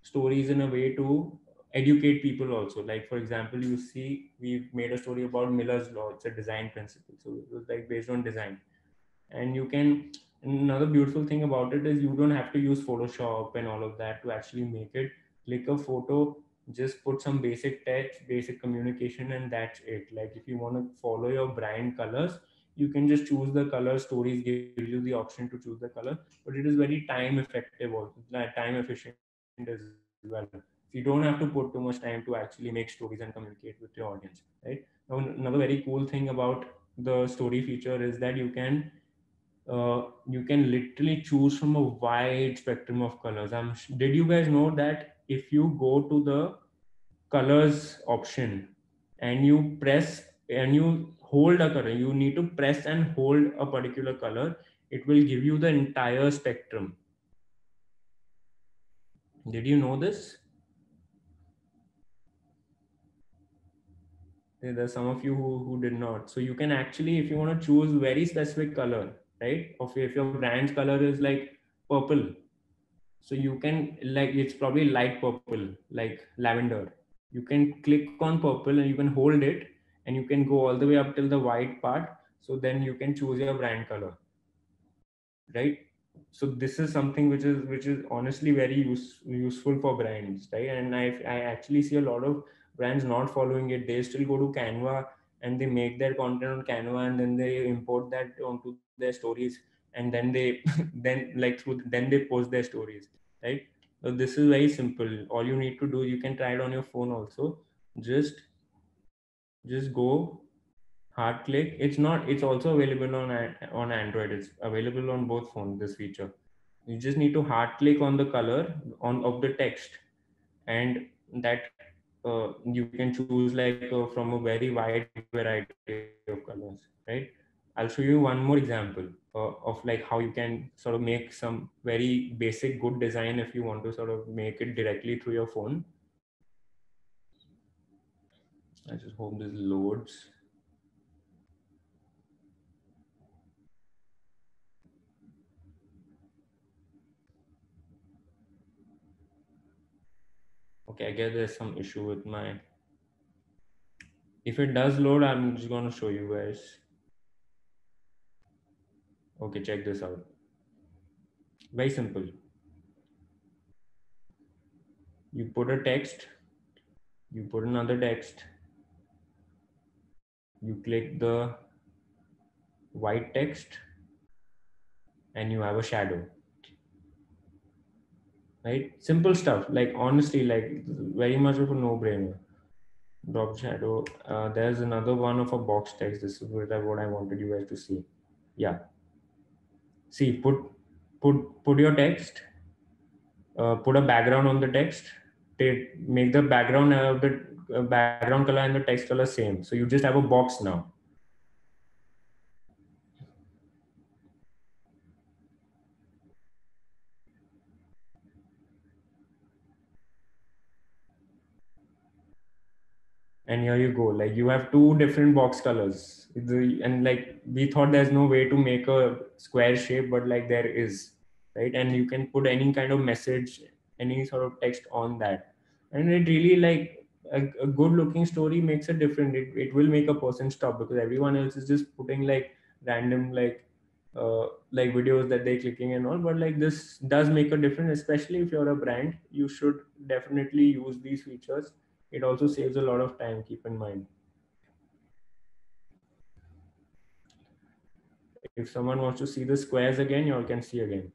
stories in a way to educate people also. Like for example, you see, we made a story about Miller's law. It's a design principle, so it was like based on design. And you can, another beautiful thing about it is you don't have to use Photoshop and all of that to actually make it. Click a photo, just put some basic text, basic communication, and that's it. Like if you want to follow your brand colors, you can just choose the color. Stories gives you the option to choose the color, but it is very time effective also, like time efficient as well. So you don't have to put too much time to actually make stories and communicate with your audience, right? Now another very cool thing about the story feature is that you can literally choose from a wide spectrum of colors. Did you guys know that if you go to the colors option and you press and you hold a color, you need to press and hold a particular color, it will give you the entire spectrum. Did you know this? There's some of you who did not. So you can actually, if you want to choose very specific color, right? Of if your brand's color is like purple, so you can like, it's probably light purple, like lavender. You can click on purple and you can hold it, and you can go all the way up till the white part. So then you can choose your brand color, right? So this is something which is honestly very useful for brands, right? And I actually see a lot of brands not following it. They still go to Canva and they make their content on Canva, and then they import that onto their stories, and then they then like through then they post their stories, right? So this is very simple. All you need to do, you can try it on your phone also. Just go, hard click. It's also available on Android. It's available on both phones, this feature. You just need to hard click on the color on of the text, and that you can choose like from a very wide variety of colors, right? I'll show you one more example of like how you can sort of make some very basic good design if you want to sort of make it directly through your phone. I just hope this loads. Okay, I guess there's some issue with my. If it does load, I'm just going to show you guys. Okay, check this out. Very simple. You put a text, you put another text, you click the white text, and you have a shadow. Right? Simple stuff. Like honestly, like very much of a no-brainer. Drop shadow. There's another one of a box text. This is what I wanted you guys to see. Yeah. See, put your text. Put a background on the text. Make the background of the background color and the text color same. So you just have a box now. And here you go, like you have two different box colors. And like we thought there's no way to make a square shape, but like there is, right? And you can put any kind of message, any sort of text on that, and it really like a good looking story makes a difference. It will make a person stop, because everyone else is just putting like random like videos that they're clicking and all. But like this does make a difference, especially if you're a brand. You should definitely use these features. It also saves a lot of time, keep in mind. If someone wants to see the squares again, you all can see again.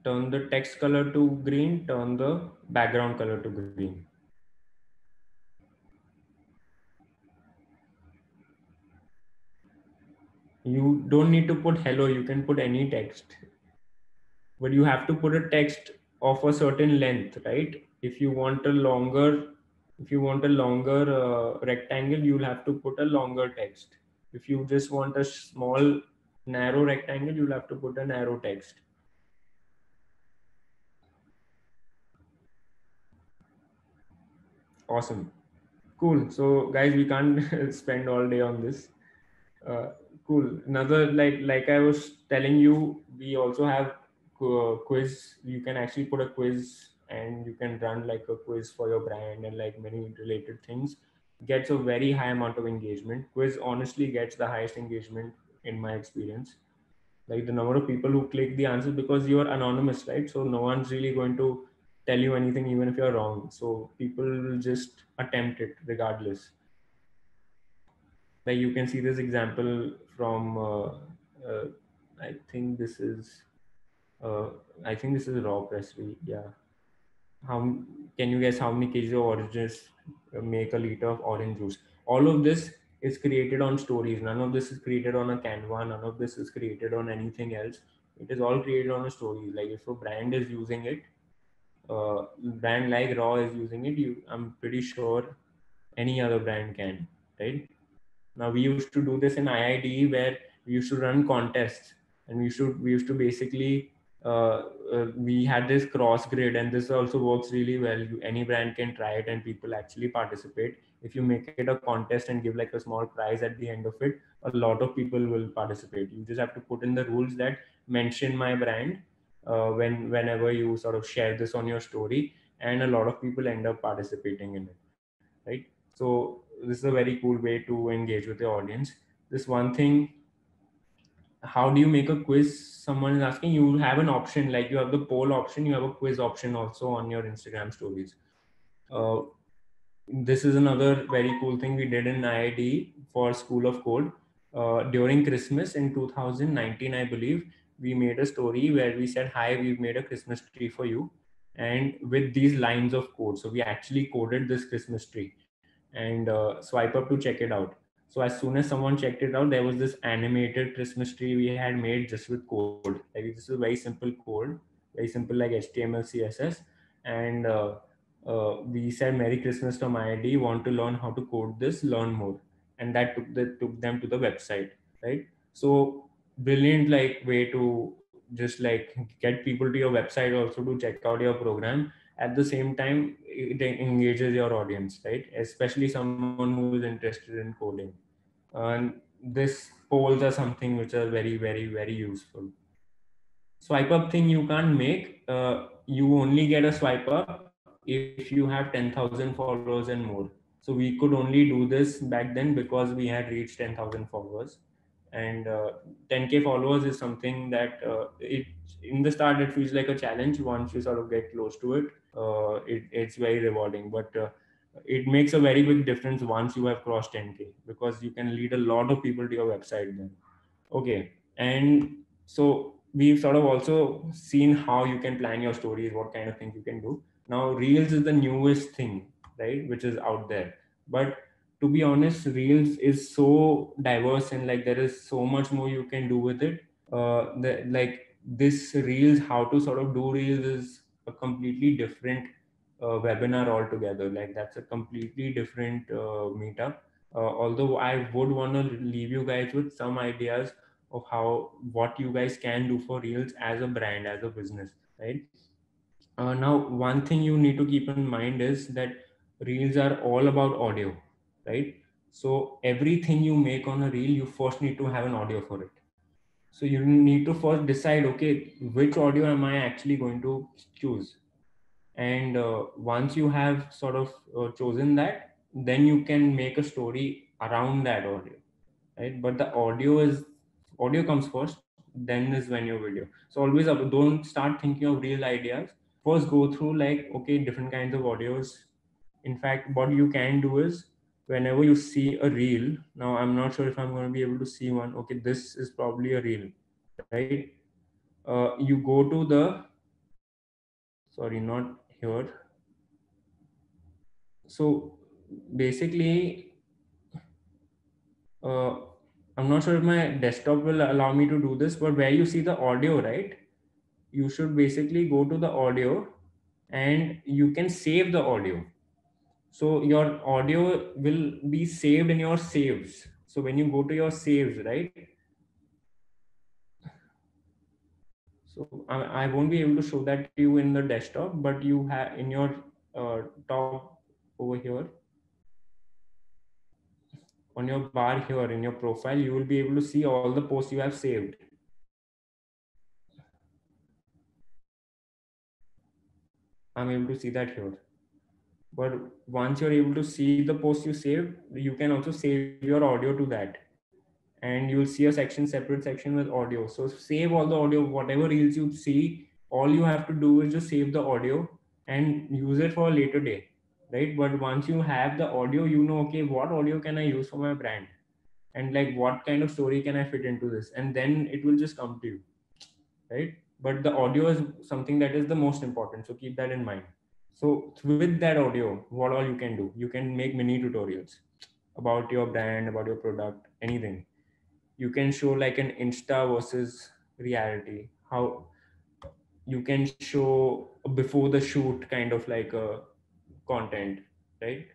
Turn the text color to green, turn the background color to green. You don't need to put hello, you can put any text. But you have to put a text of a certain length, right? If you want a longer rectangle, you'll have to put a longer text. If you just want a small narrow rectangle, you'll have to put a narrow text. Awesome. Cool. So guys, we can't spend all day on this. Uh, cool. Another like I was telling you, we also have quiz. You can actually put a quiz, and you can run like a quiz for your brand and like many related things. Gets a very high amount of engagement. Quiz honestly gets the highest engagement in my experience. Like the number of people who click the answers, because you are anonymous, right? So no one's really going to tell you anything, even if you're wrong. So people will just attempt it regardless. Like you can see this example from uh, I think this is uh, I think this is raw pressry. Yeah. How can you guess how many kgs of oranges make a liter of orange juice? All of this is created on stories. None of this is created on a Canva. None of this is created on anything else. It is all created on a story. Like if a brand is using it, brand like Raw is using it, I'm pretty sure any other brand can, right? Now we used to do this in IITE, where we used to run contests, and we used to basically we had this cross grid, and this also works really well. Any brand can try it, and people actually participate. If you make it a contest and give like a small prize at the end of it, a lot of people will participate. You just have to put in the rules that mention my brand whenever you sort of share this on your story, and a lot of people end up participating in it, right? So this is a very cool way to engage with the audience. This one thing, how do you make a quiz? Someone is asking. You have an option, like you have the poll option, you have a quiz option also on your Instagram stories. uh, this is another very cool thing we did in IIT for School of Code. During Christmas in 2019, I believe, we made a story where we said, "Hi, we've made a Christmas tree for you," and with these lines of code. So we actually coded this Christmas tree, and swipe up to check it out. So as soon as someone checked it out, there was this animated Christmas tree we had made just with code. Like this is very simple code, very simple like HTML, CSS, and we said Merry Christmas from IIT, want to learn how to code this, learn more. And that took them to the website, right? So brilliant like way to just like get people to your website also to check out your program. At the same time, it engages your audience, right? Especially someone who is interested in coding. And this polls are something which are very, very, very useful. Swipe up thing you can't make. You only get a swipe up if you have 10,000 followers and more. So we could only do this back then because we had reached 10,000 followers. And 10K followers is something that in the start it feels like a challenge. Once you sort of get close to it, it's very rewarding. But it makes a very big difference once you have crossed 10K, because you can lead a lot of people to your website then. Okay. And so we've sort of also seen how you can plan your stories, what kind of things you can do. Now, Reels is the newest thing, right, which is out there. But to be honest, Reels is so diverse and like there is so much more you can do with it. Like this Reels, how to sort of do Reels is a completely different webinar altogether. Like that's a completely different meetup. Although I would want to leave you guys with some ideas of how what you guys can do for Reels as a brand, as a business, right? Now, one thing you need to keep in mind is that Reels are all about audio, right? So everything you make on a reel, you first need to have an audio for it. So you need to first decide, okay, which audio am I actually going to choose? And once you have sort of chosen that, then you can make a story around that audio, right? But the audio comes first, then is when your video. So always don't start thinking of real ideas. First go through like, okay, different kinds of audios. In fact, what you can do is whenever you see a reel, now I'm not sure if I'm going to be able to see one. Okay, this is probably a reel, right? You go to the, sorry, not here. So basically, uh, I'm not sure if my desktop will allow me to do this, but where you see the audio, right? You should basically go to the audio and you can save the audio. So your audio will be saved in your saves. So when you go to your saves, right? So I won't be able to show that to you in the desktop, but you have in your top over here on your bar here in your profile, you will be able to see all the posts you have saved. I'm able to see that here. But once you're able to see the post you saved, you can also save your audio to that. And you'll see a separate section with audio. So save all the audio, whatever reels you see, all you have to do is just save the audio and use it for a later day, right? But once you have the audio, you know, okay, what audio can I use for my brand? And like, what kind of story can I fit into this? And then it will just come to you, right? But the audio is something that is the most important. So keep that in mind. So with that audio, what all you can do? You can make mini tutorials about your brand, about your product, anything. You can show like an Insta versus reality. How you can show before the shoot kind of like a content, right?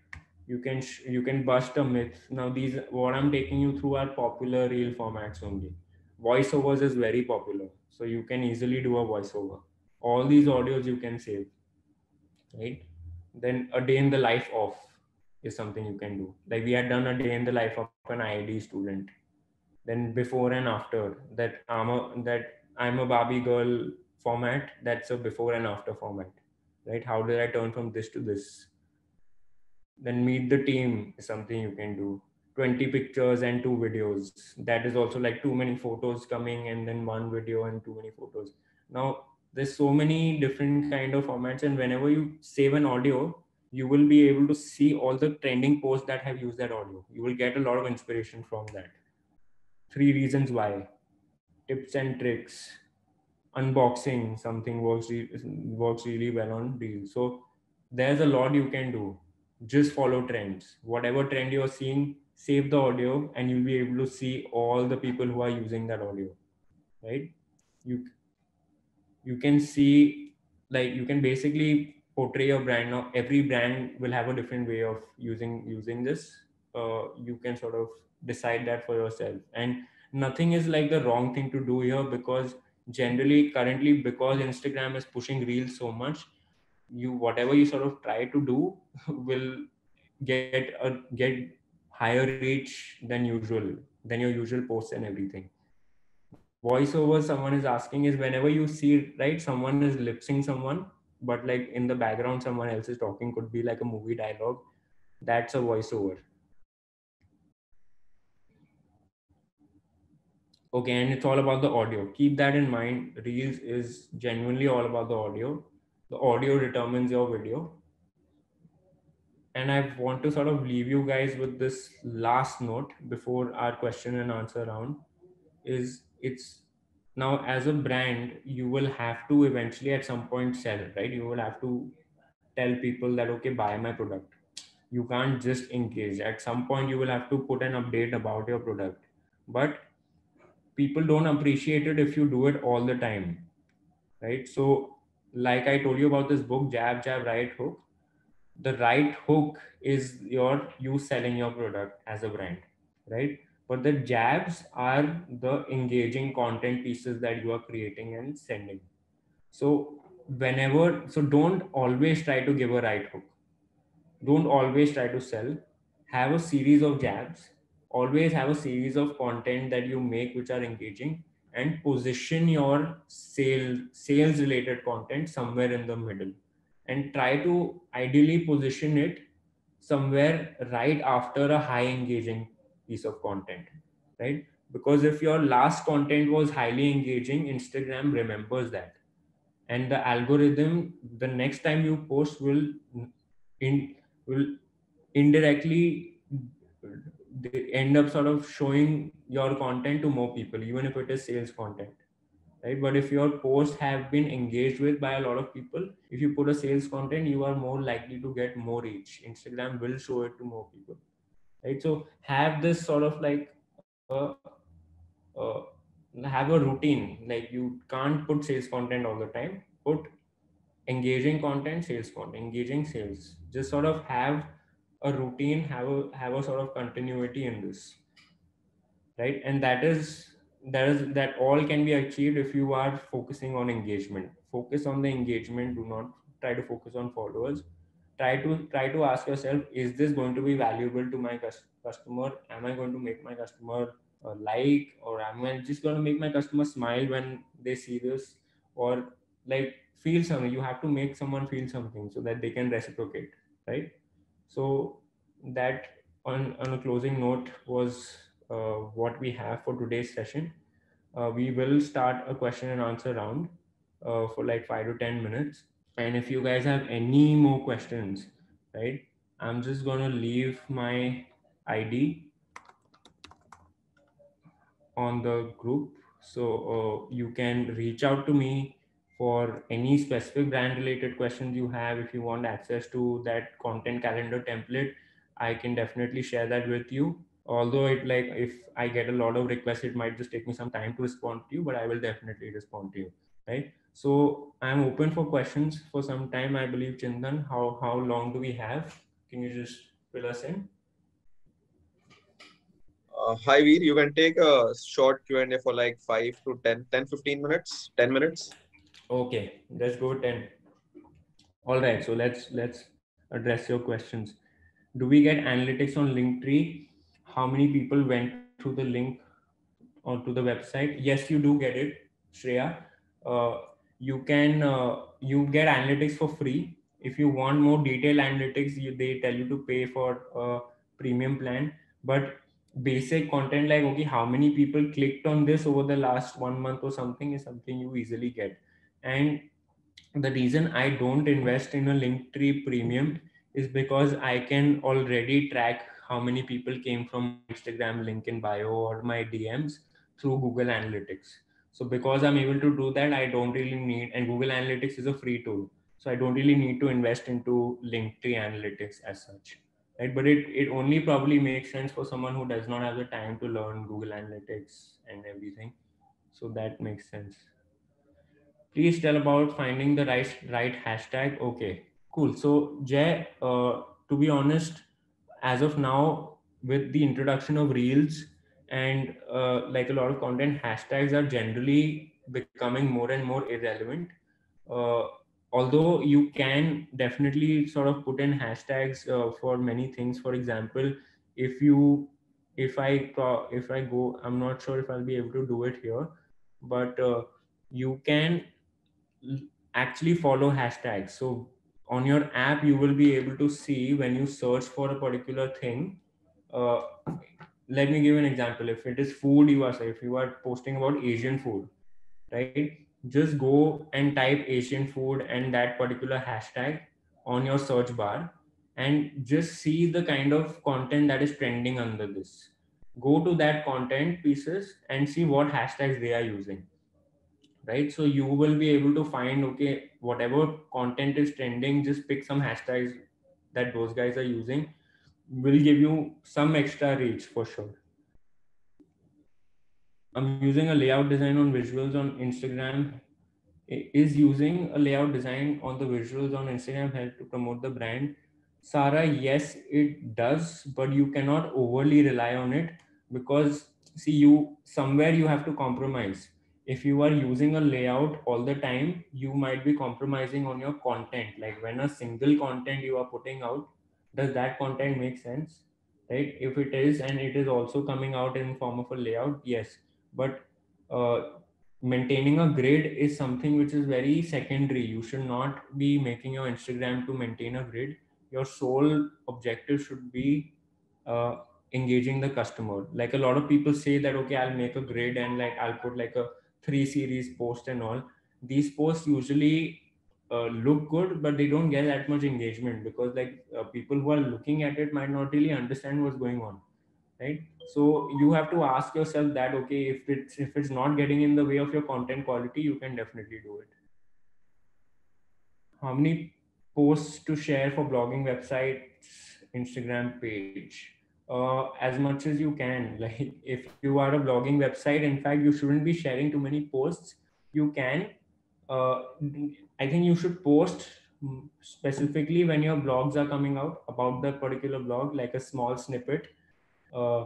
You can bust a myth. Now these what I'm taking you through are popular reel formats only. Voiceovers is very popular, so you can easily do a voiceover. All these audios you can save, right? Then a day in the life of is something you can do. Like we had done a day in the life of an IIT student. Then before and after that I'm a Barbie girl format. That's a before and after format, right? How did I turn from this to this? Then meet the team is something you can do. 20 pictures and 2 videos. That is also like too many photos coming and then one video and too many photos. Now there's so many different kind of formats, and whenever you save an audio, you will be able to see all the trending posts that have used that audio. You will get a lot of inspiration from that. 3 reasons why, tips and tricks, unboxing something works really well on Reels. So there's a lot you can do. Just follow trends. Whatever trend you're seeing, save the audio, and you'll be able to see all the people who are using that audio. Right? You you can see, like, you can basically portray your brand. Now every brand will have a different way of using this. You can sort of decide that for yourself, and nothing is like the wrong thing to do here, because generally currently, because Instagram is pushing reels so much, you whatever you sort of try to do will get higher reach than your usual posts and everything. Voiceover, someone is asking, is whenever you see, right, someone is lip sync someone, but like in the background someone else is talking, could be like a movie dialogue. That's a voiceover. Okay, and it's all about the audio. Keep that in mind. Reels is genuinely all about the audio. The audio determines your video. And I want to sort of leave you guys with this last note before our question and answer round. Is it's now, as a brand, you will have to eventually at some point sell, right? You will have to tell people that, okay, buy my product. You can't just engage. At some point you will have to put an update about your product, but people don't appreciate it if you do it all the time, right? So like I told you about this book, Jab Jab Right Hook. The right hook is your you selling your product as a brand, right? But the jabs are the engaging content pieces that you are creating and sending. So so don't always try to give a right hook, don't always try to sell. Have a series of jabs, always have a series of content that you make which are engaging, and position your sales related content somewhere in the middle, and try to ideally position it somewhere right after a high engaging piece of content, right? Because if your last content was highly engaging, Instagram remembers that, and the algorithm, the next time you post, in will indirectly they end up sort of showing your content to more people, even if it is sales content, right? But if your posts have been engaged with by a lot of people, if you put a sales content, you are more likely to get more reach. Instagram will show it to more people, right? So have this sort of like uh, have a routine. Like, you can't put sales content all the time. Put engaging content, sales content, engaging sales. Just sort of have a routine, have a sort of continuity in this, right? And that all can be achieved if you are focusing on engagement. Focus on the engagement. Do not try to focus on followers. Try to ask yourself, is this going to be valuable to my customer? Am I going to make my customer like, or am I just going to make my customer smile when they see this, or like feel something? You have to make someone feel something so that they can reciprocate, right? So that, on a closing note, was what we have for today's session. We will start a question and answer round for like 5 to 10 minutes. And if you guys have any more questions, right, I'm just gonna leave my ID on the group. So you can reach out to me for any specific brand related questions you have. If you want access to that content calendar template, I can definitely share that with you. Although it, like, if I get a lot of requests, it might just take me some time to respond to you, but I will definitely respond to you, right? So I'm open for questions for some time. I believe, Chintan, how long do we have? Can you just fill us in? Hi Veer, you can take a short Q&A for like 5 to 10, 10, 15 minutes, 10 minutes. Okay, let's go 10. All right, so let's address your questions. Do we get analytics on Linktree? How many people went through the link onto the website? Yes, you do get it, Shreya. Uh, you get analytics for free. If you want more detailed analytics, they tell you to pay for a premium plan. But basic content, like, okay, how many people clicked on this over the last 1 month or something, is something you easily get. And the reason I don't invest in a Linktree premium is because I can already track how many people came from my Instagram link in bio or my DMs through Google Analytics. So because I'm able to do that, I don't really need, and Google Analytics is a free tool. So I don't really need to invest into Linktree Analytics as such. Right. But it only probably makes sense for someone who does not have the time to learn Google Analytics and everything. So that makes sense. Please tell about finding the right hashtag. Okay. Cool. So, Jay, to be honest, as of now, with the introduction of Reels and like a lot of content, hashtags are generally becoming more and more irrelevant. Uh, Although you can definitely sort of put in hashtags for many things. For example, if you, if I go, I'm not sure if I'll be able to do it here, but you can actually follow hashtags. So on your app, you will be able to see when you search for a particular thing. Uh, Let me give an example. If it is food, you are say, if you are posting about Asian food, right? Just go and type Asian food and that particular hashtag on your search bar and just see the kind of content that is trending under this. Go to that content pieces and see what hashtags they are using, right? So you will be able to find, okay, whatever content is trending, just pick some hashtags that those guys are using, will give you some extra reach for sure. I'm using a layout design on visuals on Instagram. Is using a layout design on the visuals on Instagram help to promote the brand? Sarah, yes, it does, but you cannot overly rely on it because see, you somewhere you have to compromise. If you are using a layout all the time, you might be compromising on your content. Like when a single content you are putting out, does that content make sense? Right? If it is and it is also coming out in form of a layout, yes. But uh, maintaining a grid is something which is very secondary. You should not be making your Instagram to maintain a grid. Your sole objective should be uh, engaging the customer. Like a lot of people say that, okay, I'll make a grid and like I'll put like a 3 series post and all. These posts usually look good, but they don't get that much engagement because like people who are looking at it might not really understand what's going on, right? So you have to ask yourself that, okay, if it's not getting in the way of your content quality, you can definitely do it. How many posts to share for blogging websites, Instagram page? As much as you can. Like if you are a blogging website, in fact, you shouldn't be sharing too many posts. You can, uh, I think you should post specifically when your blogs are coming out about that particular blog, like a small snippet. uh,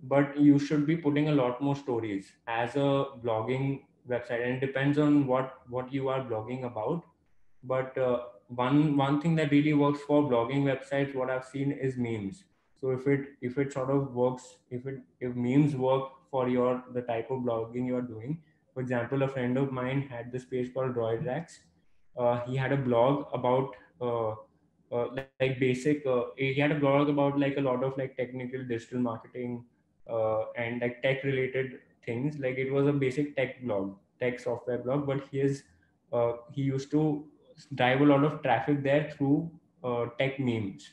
but you should be putting a lot more stories as a blogging website, and it depends on what you are blogging about. But one thing that really works for blogging websites, what I've seen, is memes. So if it sort of works, if memes work for your the type of blogging you are doing. For example, a friend of mine had this page called Droid Racks. He had a blog about like basic he had a blog about like a lot of like technical digital marketing and like tech related things. Like it was a basic tech blog, tech software blog, but he used to drive a lot of traffic there through tech memes,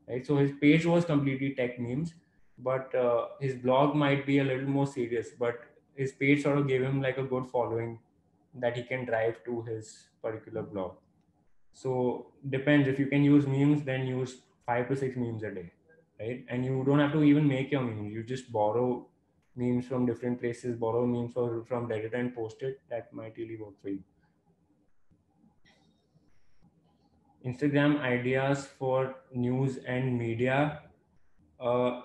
right? So his page was completely tech memes, but his blog might be a little more serious, but his page sort of gave him like a good following that he can drive to his particular blog. So depends. If you can use memes, then use 5 to 6 memes a day, right? And you don't have to even make your memes. You just borrow memes from different places, borrow memes from Reddit and post it. That might really work for you. Instagram ideas for news and media.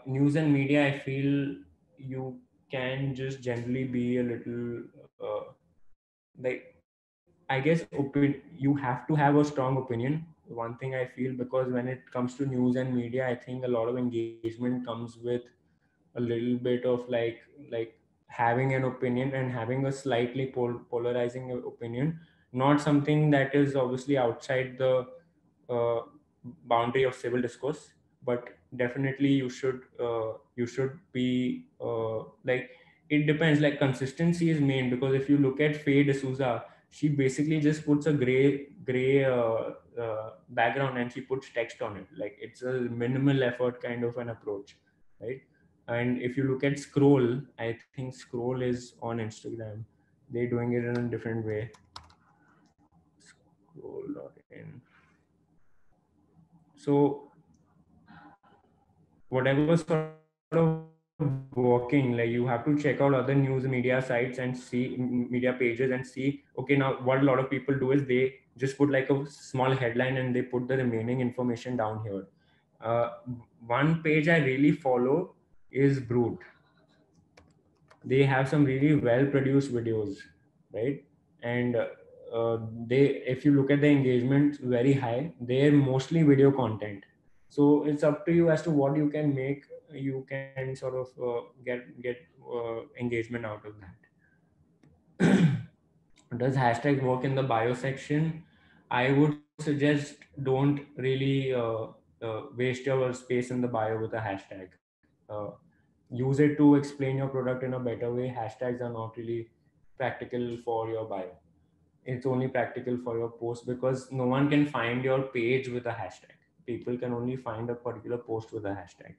News and media, I feel you can just generally be a little like, I guess you have to have a strong opinion. One thing I feel, because when it comes to news and media, I think a lot of engagement comes with a little bit of like having an opinion and having a slightly polarizing opinion, not something that is obviously outside the uh, boundary of civil discourse, but definitely you should be like, it depends. Like consistency is main, because if you look at Faye D'Souza, she basically just puts a gray background and she puts text on it. Like it's a minimal effort kind of an approach, right? And if you look at Scroll, I think Scroll is on Instagram. They're doing it in a different way. Scroll.in. So whatever sort of works for you, working. Like you have to check out other news media sites and see media pages and see, okay, now what a lot of people do is they just put like a small headline and they put the remaining information down here. uh, One page I really follow is Brute. They have some really well produced videos, right? And they, if you look at the engagement, very high. They're mostly video content, so it's up to you as to what you can make. You can sort of get engagement out of that. Does hashtag work in the bio section? I would suggest don't really waste your space in the bio with a hashtag. Use it to explain your product in a better way. Hashtags are not really practical for your bio. It's only practical for your post, because no one can find your page with a hashtag. People can only find a particular post with a hashtag.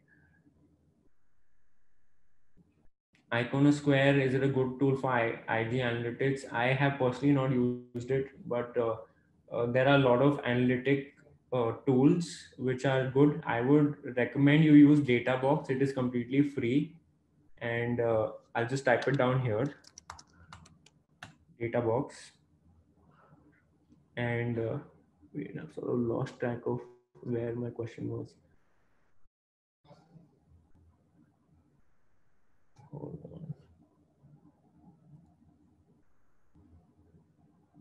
Iconosquare, is it a good tool for IG analytics? I have personally not used it, but there are a lot of analytic tools which are good. I would recommend you use Databox. It is completely free, and I'll just type it down here, Databox. And wait, I've sort of lost track of where my question was. Hold on.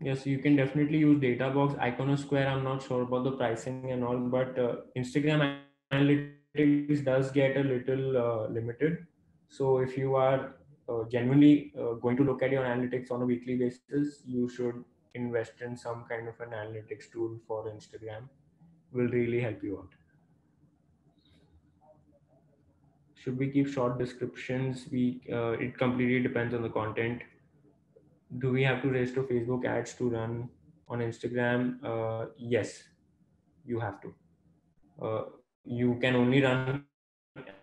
Yes, you can definitely use Databox. Iconosquare, I'm not sure about the pricing and all, but Instagram Analytics does get a little limited. So if you are genuinely going to look at your analytics on a weekly basis, you should invest in some kind of an analytics tool for Instagram. Will really help you out. Should we keep short descriptions? It completely depends on the content. Do we have to register Facebook ads to run on Instagram? Yes, you have to. You can only run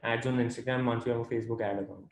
ads on Instagram once you have a Facebook ad account.